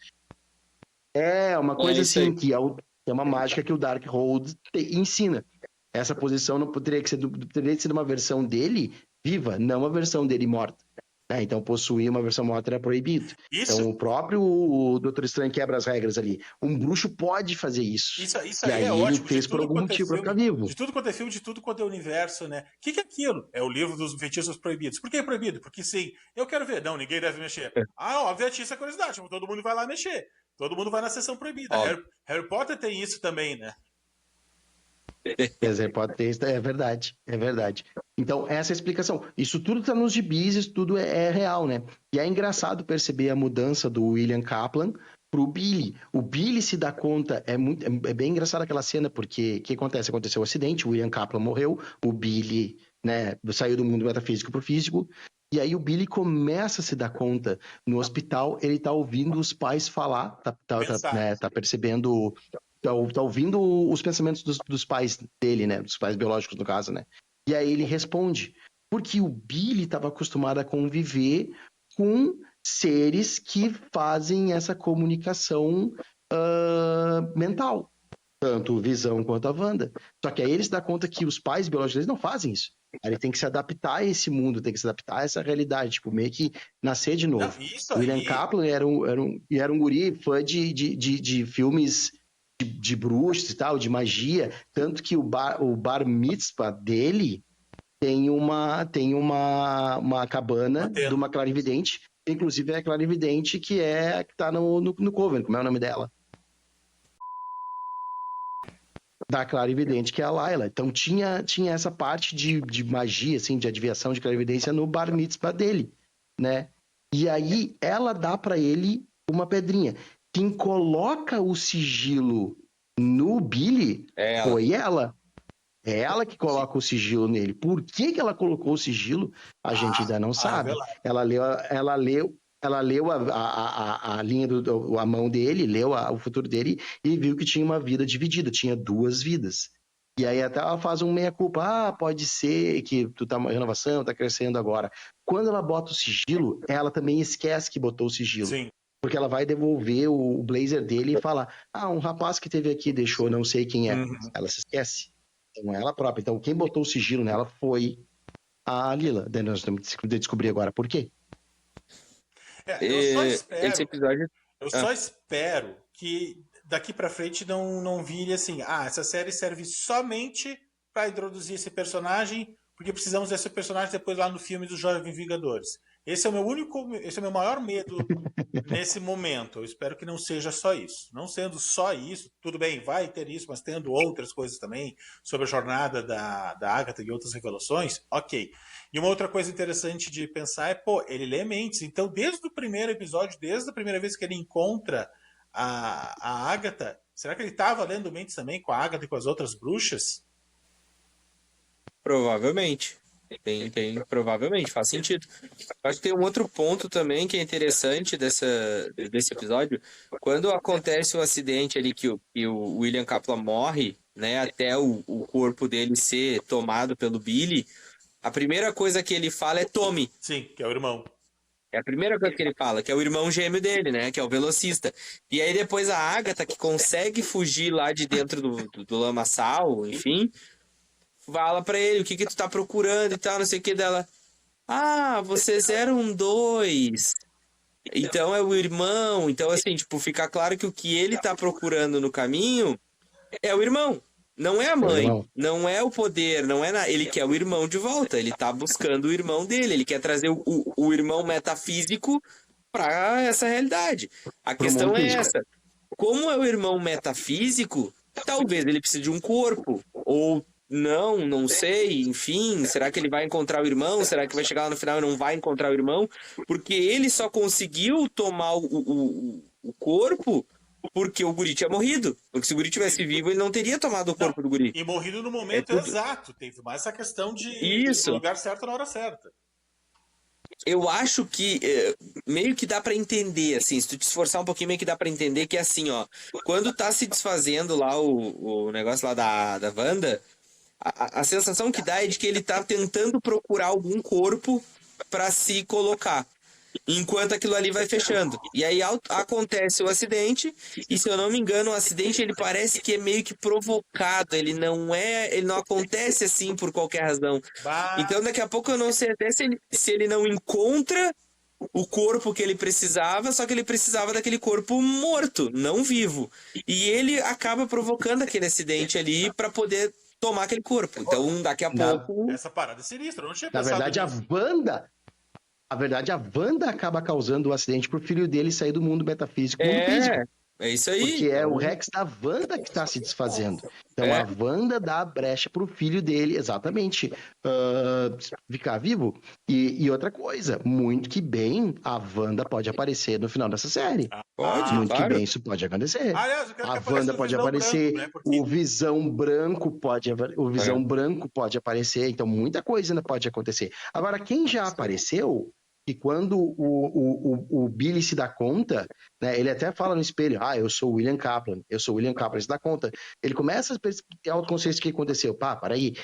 É, uma coisa assim, que é uma mágica que o Darkhold ensina. Essa posição não poderia ser uma versão dele viva, não uma versão dele morta. Então, possuir uma versão morta era proibido. Isso. Então, o próprio Doutor Estranho quebra as regras ali. Um bruxo pode fazer isso. Isso e aí aí é ele ótimo. fez por algum motivo para ficar vivo. De tudo quanto é filme, de tudo quanto é universo, né? O que é aquilo? É o livro dos feitiços proibidos. Por que é proibido? Porque sim. Eu quero ver. Não, ninguém deve mexer. Óbvio, atiça a curiosidade. Todo mundo vai lá mexer. Todo mundo vai na sessão proibida. Harry Potter tem isso também, né? Pode ter, é verdade. Então, essa é a explicação. Isso tudo está nos gibis, isso tudo é real, né? E é engraçado perceber a mudança do William Kaplan pro Billy. O Billy se dá conta, é bem engraçado aquela cena, porque o que acontece? Aconteceu um acidente, o William Kaplan morreu, o Billy, né, saiu do mundo metafísico pro físico, e aí o Billy começa a se dar conta no hospital, ele tá ouvindo os pais falar, tá percebendo... Tá ouvindo os pensamentos dos pais dele, né? Dos pais biológicos, no caso, né? E aí ele responde. Porque o Billy estava acostumado a conviver com seres que fazem essa comunicação mental. Tanto o Visão quanto a Wanda. Só que aí ele se dá conta que os pais biológicos deles não fazem isso. Ele tem que se adaptar a esse mundo, tem que se adaptar a essa realidade, tipo, meio que nascer de novo. Não, William Kaplan era um guri fã de filmes de bruxos e tal, de magia, tanto que o bar mitzvah dele tem uma cabana de uma clarividente, inclusive é a clarividente que tá no Coven, como é o nome dela? da clarividente, que é a Layla. Então tinha essa parte de magia, assim, de adivinhação, de clarividência no bar mitzvah dele, né? E aí ela dá pra ele uma pedrinha. Quem coloca o sigilo no Billy É ela. foi ela. É ela que coloca o sigilo nele. Por que ela colocou o sigilo, a gente ainda não sabe. Ela leu a linha a mão dele, leu o futuro dele e viu que tinha uma vida dividida, tinha 2 vidas. E aí até ela faz um meia-culpa. Pode ser que tu tá uma renovação, tá crescendo agora. Quando ela bota o sigilo, ela também esquece que botou o sigilo. Sim. Porque ela vai devolver o blazer dele e falar: um rapaz que teve aqui deixou, não sei quem é. Uhum. Ela se esquece. Então é ela própria. Então quem botou o sigilo nela foi a Lila. Daí nós temos que descobrir agora por quê. Eu só espero. Esse episódio. Eu só espero que daqui pra frente não vire assim, essa série serve somente pra introduzir esse personagem, porque precisamos desse personagem depois lá no filme dos Jovens Vingadores. Esse é o meu maior medo nesse momento. Eu espero que não seja só isso. Não sendo só isso, tudo bem, vai ter isso, mas tendo outras coisas também sobre a jornada da Agatha e outras revelações, ok. E uma outra coisa interessante de pensar é, ele lê mentes. Então, desde o primeiro episódio, desde a primeira vez que ele encontra a Agatha, será que ele estava lendo mentes também com a Agatha e com as outras bruxas? Provavelmente. Provavelmente, faz sentido. Acho que tem um outro ponto também que é interessante desse episódio. Quando acontece o acidente ali que o William Kaplan morre, né, até o corpo dele ser tomado pelo Billy, a primeira coisa que ele fala é Tommy. Sim, que é o irmão. É a primeira coisa que ele fala, que é o irmão gêmeo dele, né, que é o velocista. E aí depois a Agatha, que consegue fugir lá de dentro do lamaçal, enfim, fala pra ele o que tu tá procurando e tal, não sei o que dela. Vocês eram 2. Então é o irmão. Então, assim, tipo, fica claro que o que ele tá procurando no caminho é o irmão. Não é a mãe, não é o poder, não é ele quer o irmão de volta. Ele tá buscando o irmão dele, ele quer trazer o irmão metafísico pra essa realidade. A questão é essa. Como é o irmão metafísico, talvez ele precise de um corpo, ou não sei, enfim, será que ele vai encontrar o irmão? Será que vai chegar lá no final e não vai encontrar o irmão? Porque ele só conseguiu tomar o corpo porque o guri tinha morrido. Porque se o guri tivesse vivo, ele não teria tomado o corpo do guri. E morrido no momento exato. Teve mais essa questão de Isso. lugar certo na hora certa. Eu acho que meio que dá pra entender, assim, se tu te esforçar um pouquinho, meio que dá pra entender que, assim, ó, quando tá se desfazendo lá o negócio lá da Wanda, a sensação que dá é de que ele tá tentando procurar algum corpo pra se colocar, enquanto aquilo ali vai fechando. E aí acontece o acidente, e se eu não me engano, o acidente ele parece que é meio que provocado, ele não acontece assim por qualquer razão. Então daqui a pouco eu não sei até se ele não encontra o corpo que ele precisava, só que ele precisava daquele corpo morto, não vivo. E ele acaba provocando aquele acidente ali pra poder tomar aquele corpo. Então daqui a pouco... Essa parada é sinistra, eu não tinha Na pensado verdade, nisso. a Wanda acaba causando o acidente pro filho dele sair do mundo metafísico pro mundo físico. É isso aí. Porque é o Rex da Wanda que está se desfazendo. Então a Wanda dá a brecha pro filho dele, exatamente, ficar vivo. E outra coisa, muito que bem, a Wanda pode aparecer no final dessa série. Pode, muito claro. que bem, isso pode acontecer. Aliás, eu quero A que Wanda pode aparecer, branco, né? Porque... o Visão Branco pode aparecer, então muita coisa ainda pode acontecer. Agora, quem já apareceu, e quando o Billy se dá conta, né, ele até fala no espelho, eu sou o William Kaplan, ele se dá conta. Ele começa a ter autoconsciência do que aconteceu. Peraí,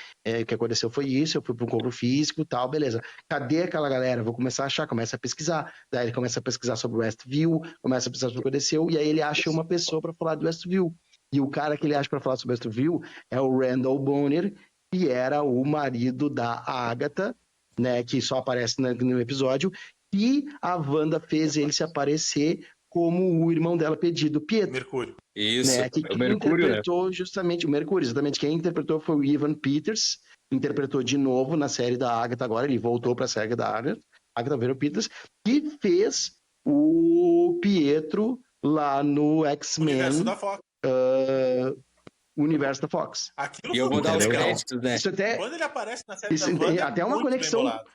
o que aconteceu foi isso, eu fui para um corpo físico e tal, beleza. Cadê aquela galera? Vou começar a achar, começa a pesquisar. Daí ele começa a pesquisar sobre o Westview, começa a pesquisar sobre o que aconteceu, e aí ele acha uma pessoa para falar do Westview. E o cara que ele acha para falar sobre o Westview é o Randall Bonner, que era o marido da Agatha, né, que só aparece no episódio, e a Wanda fez ele se aparecer como o irmão dela pedido, Pietro. Mercúrio. Isso, né, que o Mercúrio, interpretou justamente o Mercúrio, exatamente. Quem interpretou foi o Evan Peters, interpretou de novo na série da Agatha agora, ele voltou para a série da Agatha, Evan Peters, que fez o Pietro lá no X-Men. Universo da Fox. o universo da Fox. Aquilo E eu foi vou dar os muito legal. créditos, né? Isso até, Quando ele aparece na série isso, da Wanda, até uma muito bem conexão. bolado.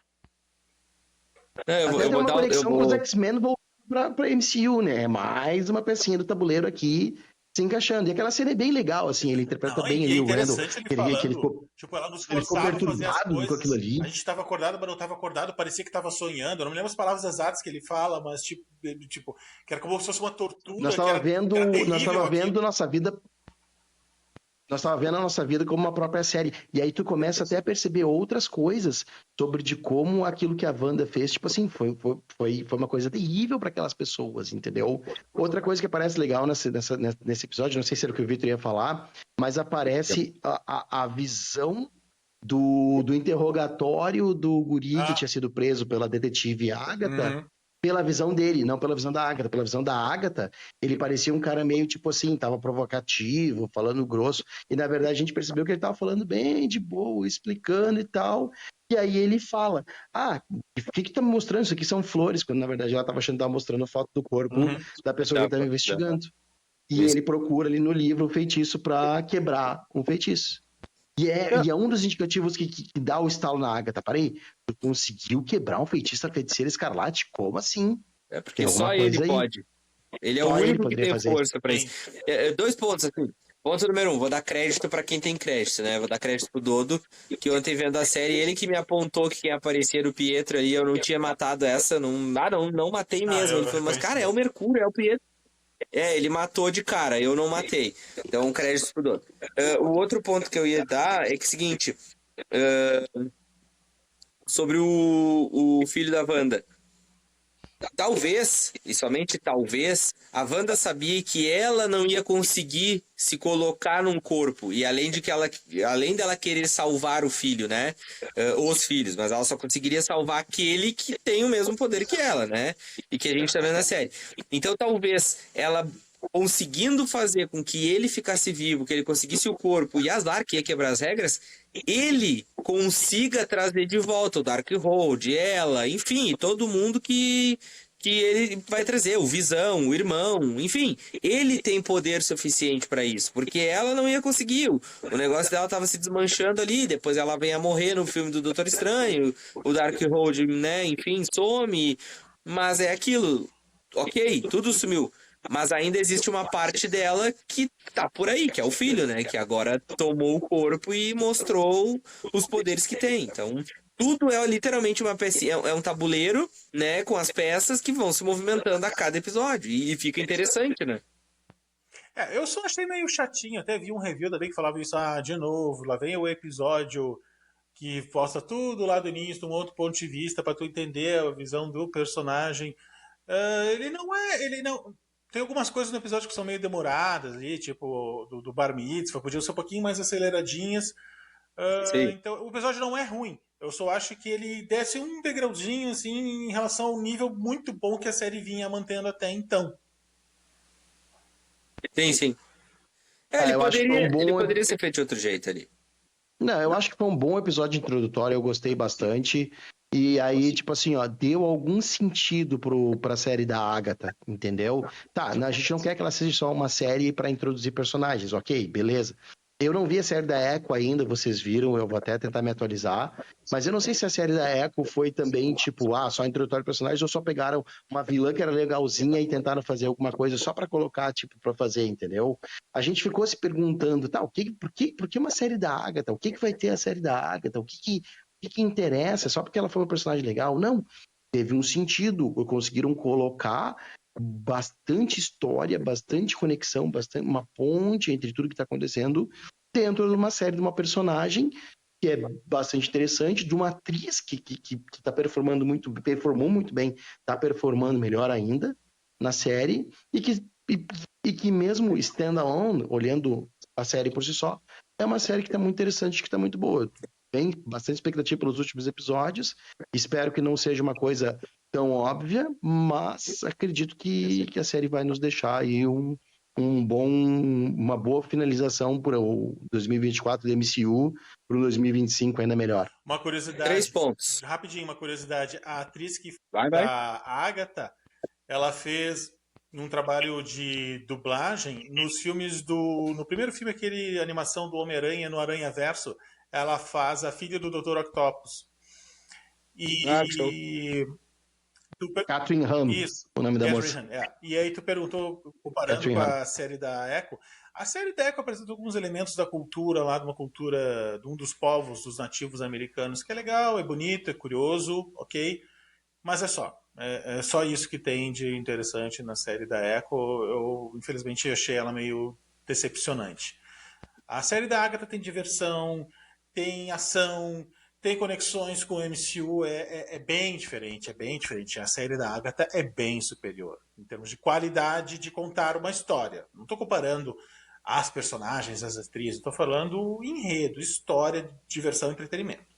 Não, eu Até tem vou uma dar. conexão com os X-Men voltando pra MCU, né? É mais uma pecinha do tabuleiro aqui se encaixando. E aquela cena é bem legal, assim, ele interpreta Não, bem e é ali o Randall, interessante ele que ele falando, ficou, tipo, ela nos ele ficou forçava a fazer as perturbado com aquilo coisas. ali. A gente tava acordado, mas não tava acordado, parecia que tava sonhando. Eu não me lembro as palavras exatas que ele fala, mas tipo, que era como se fosse uma tortura, Nós que tava era vendo, terrível nós tava aquilo. vendo nossa vida. Nós tava vendo a nossa vida como uma própria série. E aí tu começa até a perceber outras coisas sobre de como aquilo que a Wanda fez, tipo assim, foi uma coisa terrível para aquelas pessoas, entendeu? Outra coisa que aparece legal nesse episódio, não sei se era o que o Victor ia falar, mas aparece a visão do interrogatório do guri que tinha sido preso pela detetive Agatha, Uhum. pela visão dele, não pela visão da Agatha. Pela visão da Agatha, ele parecia um cara meio tipo assim, tava provocativo, falando grosso, e na verdade a gente percebeu que ele tava falando bem de boa, explicando e tal, e aí ele fala, o que tá me mostrando? Isso aqui são flores, quando na verdade ela tava achando que tava mostrando foto do corpo Uhum. da pessoa que ele tava investigando. E Isso. ele procura ali no livro o feitiço pra quebrar um feitiço. E é um dos indicativos que dá o estalo na Agatha. Parei, tu conseguiu quebrar um feitiço da feiticeira escarlate? Como assim? É porque Tem alguma só coisa ele aí. pode. Ele é Só o ele único que poderia tem fazer força pra Sim. isso. 2 pontos aqui. Ponto número 1, vou dar crédito pra quem tem crédito, né? Vou dar crédito pro Dodo, que ontem vendo a série, ele que me apontou que quem aparecia era o Pietro ali, eu não tinha matado essa, não matei mesmo. Ele falou, mas cara, é o Mercúrio, é o Pietro. Ele matou de cara, eu não matei. Então, crédito pro Dodo. O outro ponto que eu ia dar é que é o seguinte, sobre o filho da Wanda. Talvez, e somente talvez, a Wanda sabia que ela não ia conseguir se colocar num corpo. E além dela querer salvar o filho, né? Os filhos, mas ela só conseguiria salvar aquele que tem o mesmo poder que ela, né? E que a gente tá vendo na série. Então talvez ela conseguindo fazer com que ele ficasse vivo, que ele conseguisse o corpo e azar que ia quebrar as regras, ele consiga trazer de volta o Darkhold, ela, enfim, todo mundo que ele vai trazer, o Visão, o irmão, enfim, ele tem poder suficiente para isso, porque ela não ia conseguir, o negócio dela tava se desmanchando ali, depois ela vem a morrer no filme do Doutor Estranho, o Darkhold, né, enfim, some, mas é aquilo, ok, tudo sumiu. Mas ainda existe uma parte dela que tá por aí, que é o filho, né? Que agora tomou o corpo e mostrou os poderes que tem. Então, tudo é literalmente uma peça, é um tabuleiro, né? Com as peças que vão se movimentando a cada episódio. E fica interessante, né? Eu só achei meio chatinho, até vi um review também que falava isso, de novo, lá vem o episódio que posta tudo lá do início, de um outro ponto de vista, para tu entender a visão do personagem. Ele não. Tem algumas coisas no episódio que são meio demoradas ali, tipo do Bar Mitzvah, podiam ser um pouquinho mais aceleradinhas. Sim. Então, o episódio não é ruim. Eu só acho que ele desce um degrauzinho assim em relação ao nível muito bom que a série vinha mantendo até então. Sim. Eu acho que foi um Ele bom. poderia ser feito de outro jeito ali. Não, eu acho que foi um bom episódio introdutório, eu gostei bastante. E aí, tipo assim, ó, deu algum sentido pra série da Agatha, entendeu? Tá, a gente não quer que ela seja só uma série pra introduzir personagens, ok, beleza. Eu não vi a série da Echo ainda, vocês viram, eu vou até tentar me atualizar. Mas eu não sei se a série da Echo foi também, tipo, só introdutório de personagens ou só pegaram uma vilã que era legalzinha e tentaram fazer alguma coisa só pra colocar, tipo, pra fazer, entendeu? A gente ficou se perguntando, tá, por que uma série da Agatha? O que vai ter a série da Agatha? O que interessa? Só porque ela foi uma personagem legal? Não. Teve um sentido. Conseguiram colocar bastante história, bastante conexão, bastante uma ponte entre tudo que está acontecendo dentro de uma série, de uma personagem que é bastante interessante, de uma atriz que tá performou muito bem, está performando melhor ainda na série, e que mesmo standalone, olhando a série por si só, é uma série que está muito interessante, que está muito boa. Tem bastante expectativa pelos últimos episódios, espero que não seja uma coisa tão óbvia, mas acredito que a série vai nos deixar aí uma boa finalização para o 2024 do MCU, para o 2025 ainda melhor. Uma curiosidade. 3 pontos. Rapidinho, uma curiosidade. A atriz que Vai. da Agatha, ela fez num trabalho de dublagem, nos filmes no primeiro filme, aquele animação do Homem-Aranha no Aranhaverso, ela faz a filha do Dr. Octopus. E Catherine Hahn, isso, o nome da Catherine moça. Hahn, é. E aí tu perguntou, comparando Catherine com Hahn. a série da Echo. A série da Echo apresentou alguns elementos da cultura lá, de uma cultura de um dos povos, dos nativos americanos, que é legal, é bonito, é curioso, ok? Mas é só. É só isso que tem de interessante na série da Echo. Eu, infelizmente, achei ela meio decepcionante. A série da Agatha tem diversão, tem ação, tem conexões com o MCU, é bem diferente, é bem diferente. A série da Agatha é bem superior, em termos de qualidade de contar uma história. Não estou comparando as personagens, as atrizes, estou falando enredo, história, diversão e entretenimento.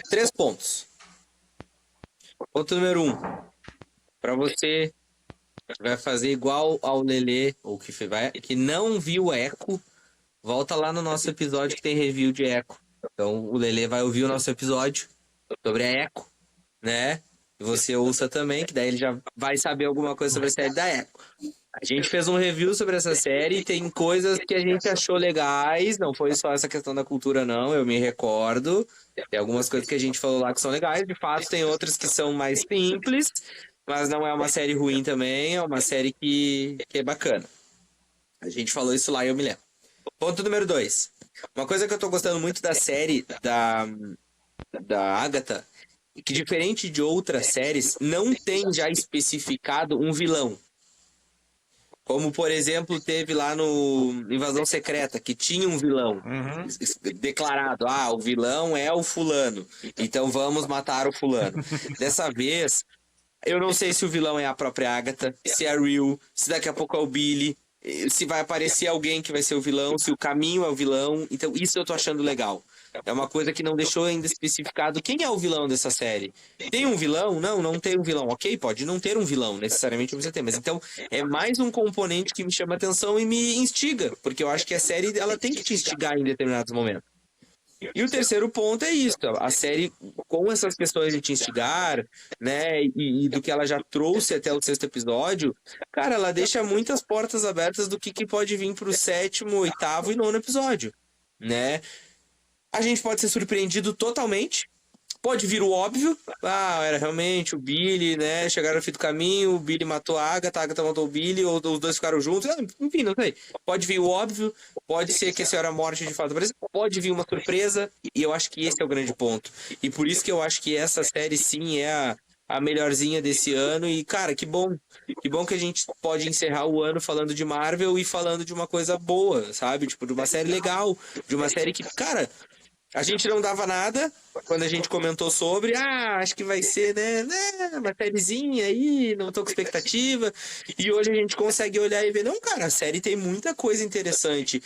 3 pontos. Ponto número 1. Para você vai fazer igual ao Lelê, ou que não viu Echo, volta lá no nosso episódio que tem review de Echo. Então o Lelê vai ouvir o nosso episódio sobre a Echo, né? E você ouça também, que daí ele já vai saber alguma coisa sobre a série da Echo. A gente fez um review sobre essa série e tem coisas que a gente achou legais, não foi só essa questão da cultura não, eu me recordo. Tem algumas coisas que a gente falou lá que são legais, de fato tem outras que são mais simples, mas não é uma série ruim também, é uma série que é bacana. A gente falou isso lá e eu me lembro. Ponto número 2. Uma coisa que eu tô gostando muito da série da Agatha, é que diferente de outras séries, não tem já especificado um vilão. Como, por exemplo, teve lá no Invasão Secreta, que tinha um vilão declarado. Ah, o vilão é o fulano, então vamos matar o fulano. Dessa vez, eu não sei se o vilão é a própria Agatha, se é a Rue, se daqui a pouco é o Billy, se vai aparecer alguém que vai ser o vilão, se o caminho é o vilão. Então, isso eu tô achando legal. É uma coisa que não deixou ainda especificado quem é o vilão dessa série. Tem um vilão? Não, não tem um vilão. Ok, pode não ter um vilão, necessariamente você tem. Mas então, é mais um componente que me chama atenção e me instiga. Porque eu acho que a série, ela tem que te instigar em determinados momentos. E o terceiro ponto é isso, a série, com essas questões de te instigar, né, e do que ela já trouxe até o 6º episódio, cara, ela deixa muitas portas abertas do que pode vir pro 7º, 8º e 9º episódio, né. A gente pode ser surpreendido totalmente, pode vir o óbvio, era realmente o Billy, né, chegaram no fim do caminho, o Billy matou a Agatha matou o Billy, ou os dois ficaram juntos, enfim, não sei. Pode vir o óbvio, pode ser que a senhora morte de fato apareça, pode vir uma surpresa, e eu acho que esse é o grande ponto. E por isso que eu acho que essa série sim é a melhorzinha desse ano, e cara, que bom que a gente pode encerrar o ano falando de Marvel e falando de uma coisa boa, sabe, tipo, de uma série legal, de uma série que, cara... A gente não dava nada quando a gente comentou sobre, acho que vai ser, né, uma sériezinha aí, não tô com expectativa. E hoje a gente consegue olhar e ver, não, cara, a série tem muita coisa interessante.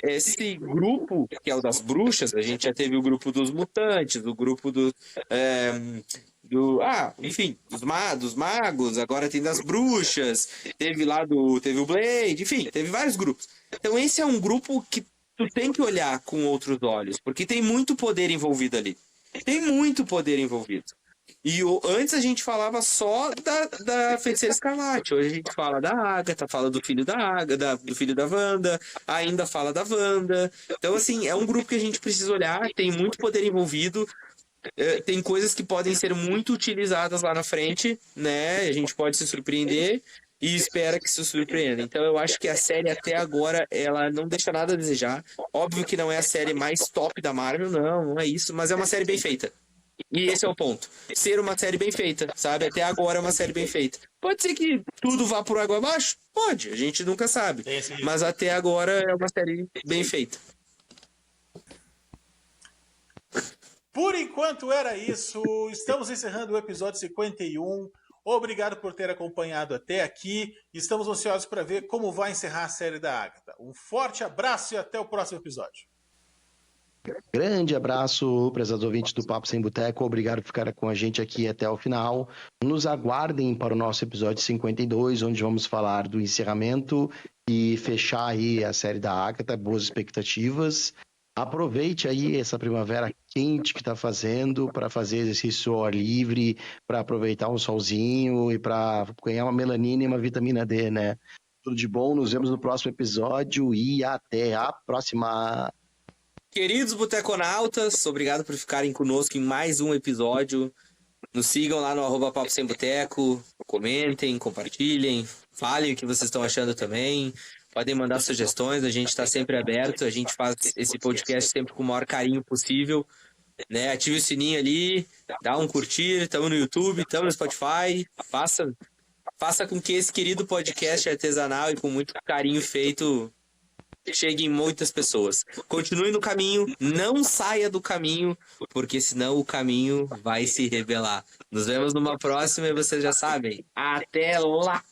Esse grupo, que é o das bruxas, a gente já teve o grupo dos mutantes, o grupo enfim, dos magos, agora tem das bruxas, teve o Blade, enfim, teve vários grupos. Então esse é um grupo que tu tem que olhar com outros olhos, porque tem muito poder envolvido ali. Tem muito poder envolvido. E antes a gente falava só da Feiticeira Escarlate, hoje a gente fala da Agatha, fala do filho da Agatha, do filho da Wanda, ainda fala da Wanda. Então, assim, é um grupo que a gente precisa olhar, tem muito poder envolvido, tem coisas que podem ser muito utilizadas lá na frente, né? A gente pode se surpreender e espera que se surpreenda. Então eu acho que a série até agora, ela não deixa nada a desejar. Óbvio que não é a série mais top da Marvel, não é isso, mas é uma série bem feita. E esse é o ponto. Ser uma série bem feita, sabe? Até agora é uma série bem feita. Pode ser que tudo vá por água abaixo? Pode, a gente nunca sabe. Mas até agora é uma série bem feita. Por enquanto era isso. Estamos encerrando o episódio 51. Obrigado por ter acompanhado até aqui. Estamos ansiosos para ver como vai encerrar a série da Agatha. Um forte abraço e até o próximo episódio. Grande abraço, prezados ouvintes do Papo Sem Boteco. Obrigado por ficar com a gente aqui até o final. Nos aguardem para o nosso episódio 52, onde vamos falar do encerramento e fechar aí a série da Agatha. Boas expectativas. Aproveite aí essa primavera quente que tá fazendo para fazer exercício ao ar livre, para aproveitar um solzinho e para ganhar uma melanina e uma vitamina D, né? Tudo de bom, nos vemos no próximo episódio e até a próxima! Queridos boteconautas, obrigado por ficarem conosco em mais um episódio. Nos sigam lá no @papo sem boteco, comentem, compartilhem, falem o que vocês estão achando também. Podem mandar sugestões, a gente está sempre aberto, a gente faz esse podcast sempre com o maior carinho possível, né? Ative o sininho ali, dá um curtir, estamos no YouTube, estamos no Spotify, faça com que esse querido podcast artesanal e com muito carinho feito chegue em muitas pessoas. Continue no caminho, não saia do caminho, porque senão o caminho vai se revelar. Nos vemos numa próxima e vocês já sabem. Até lá!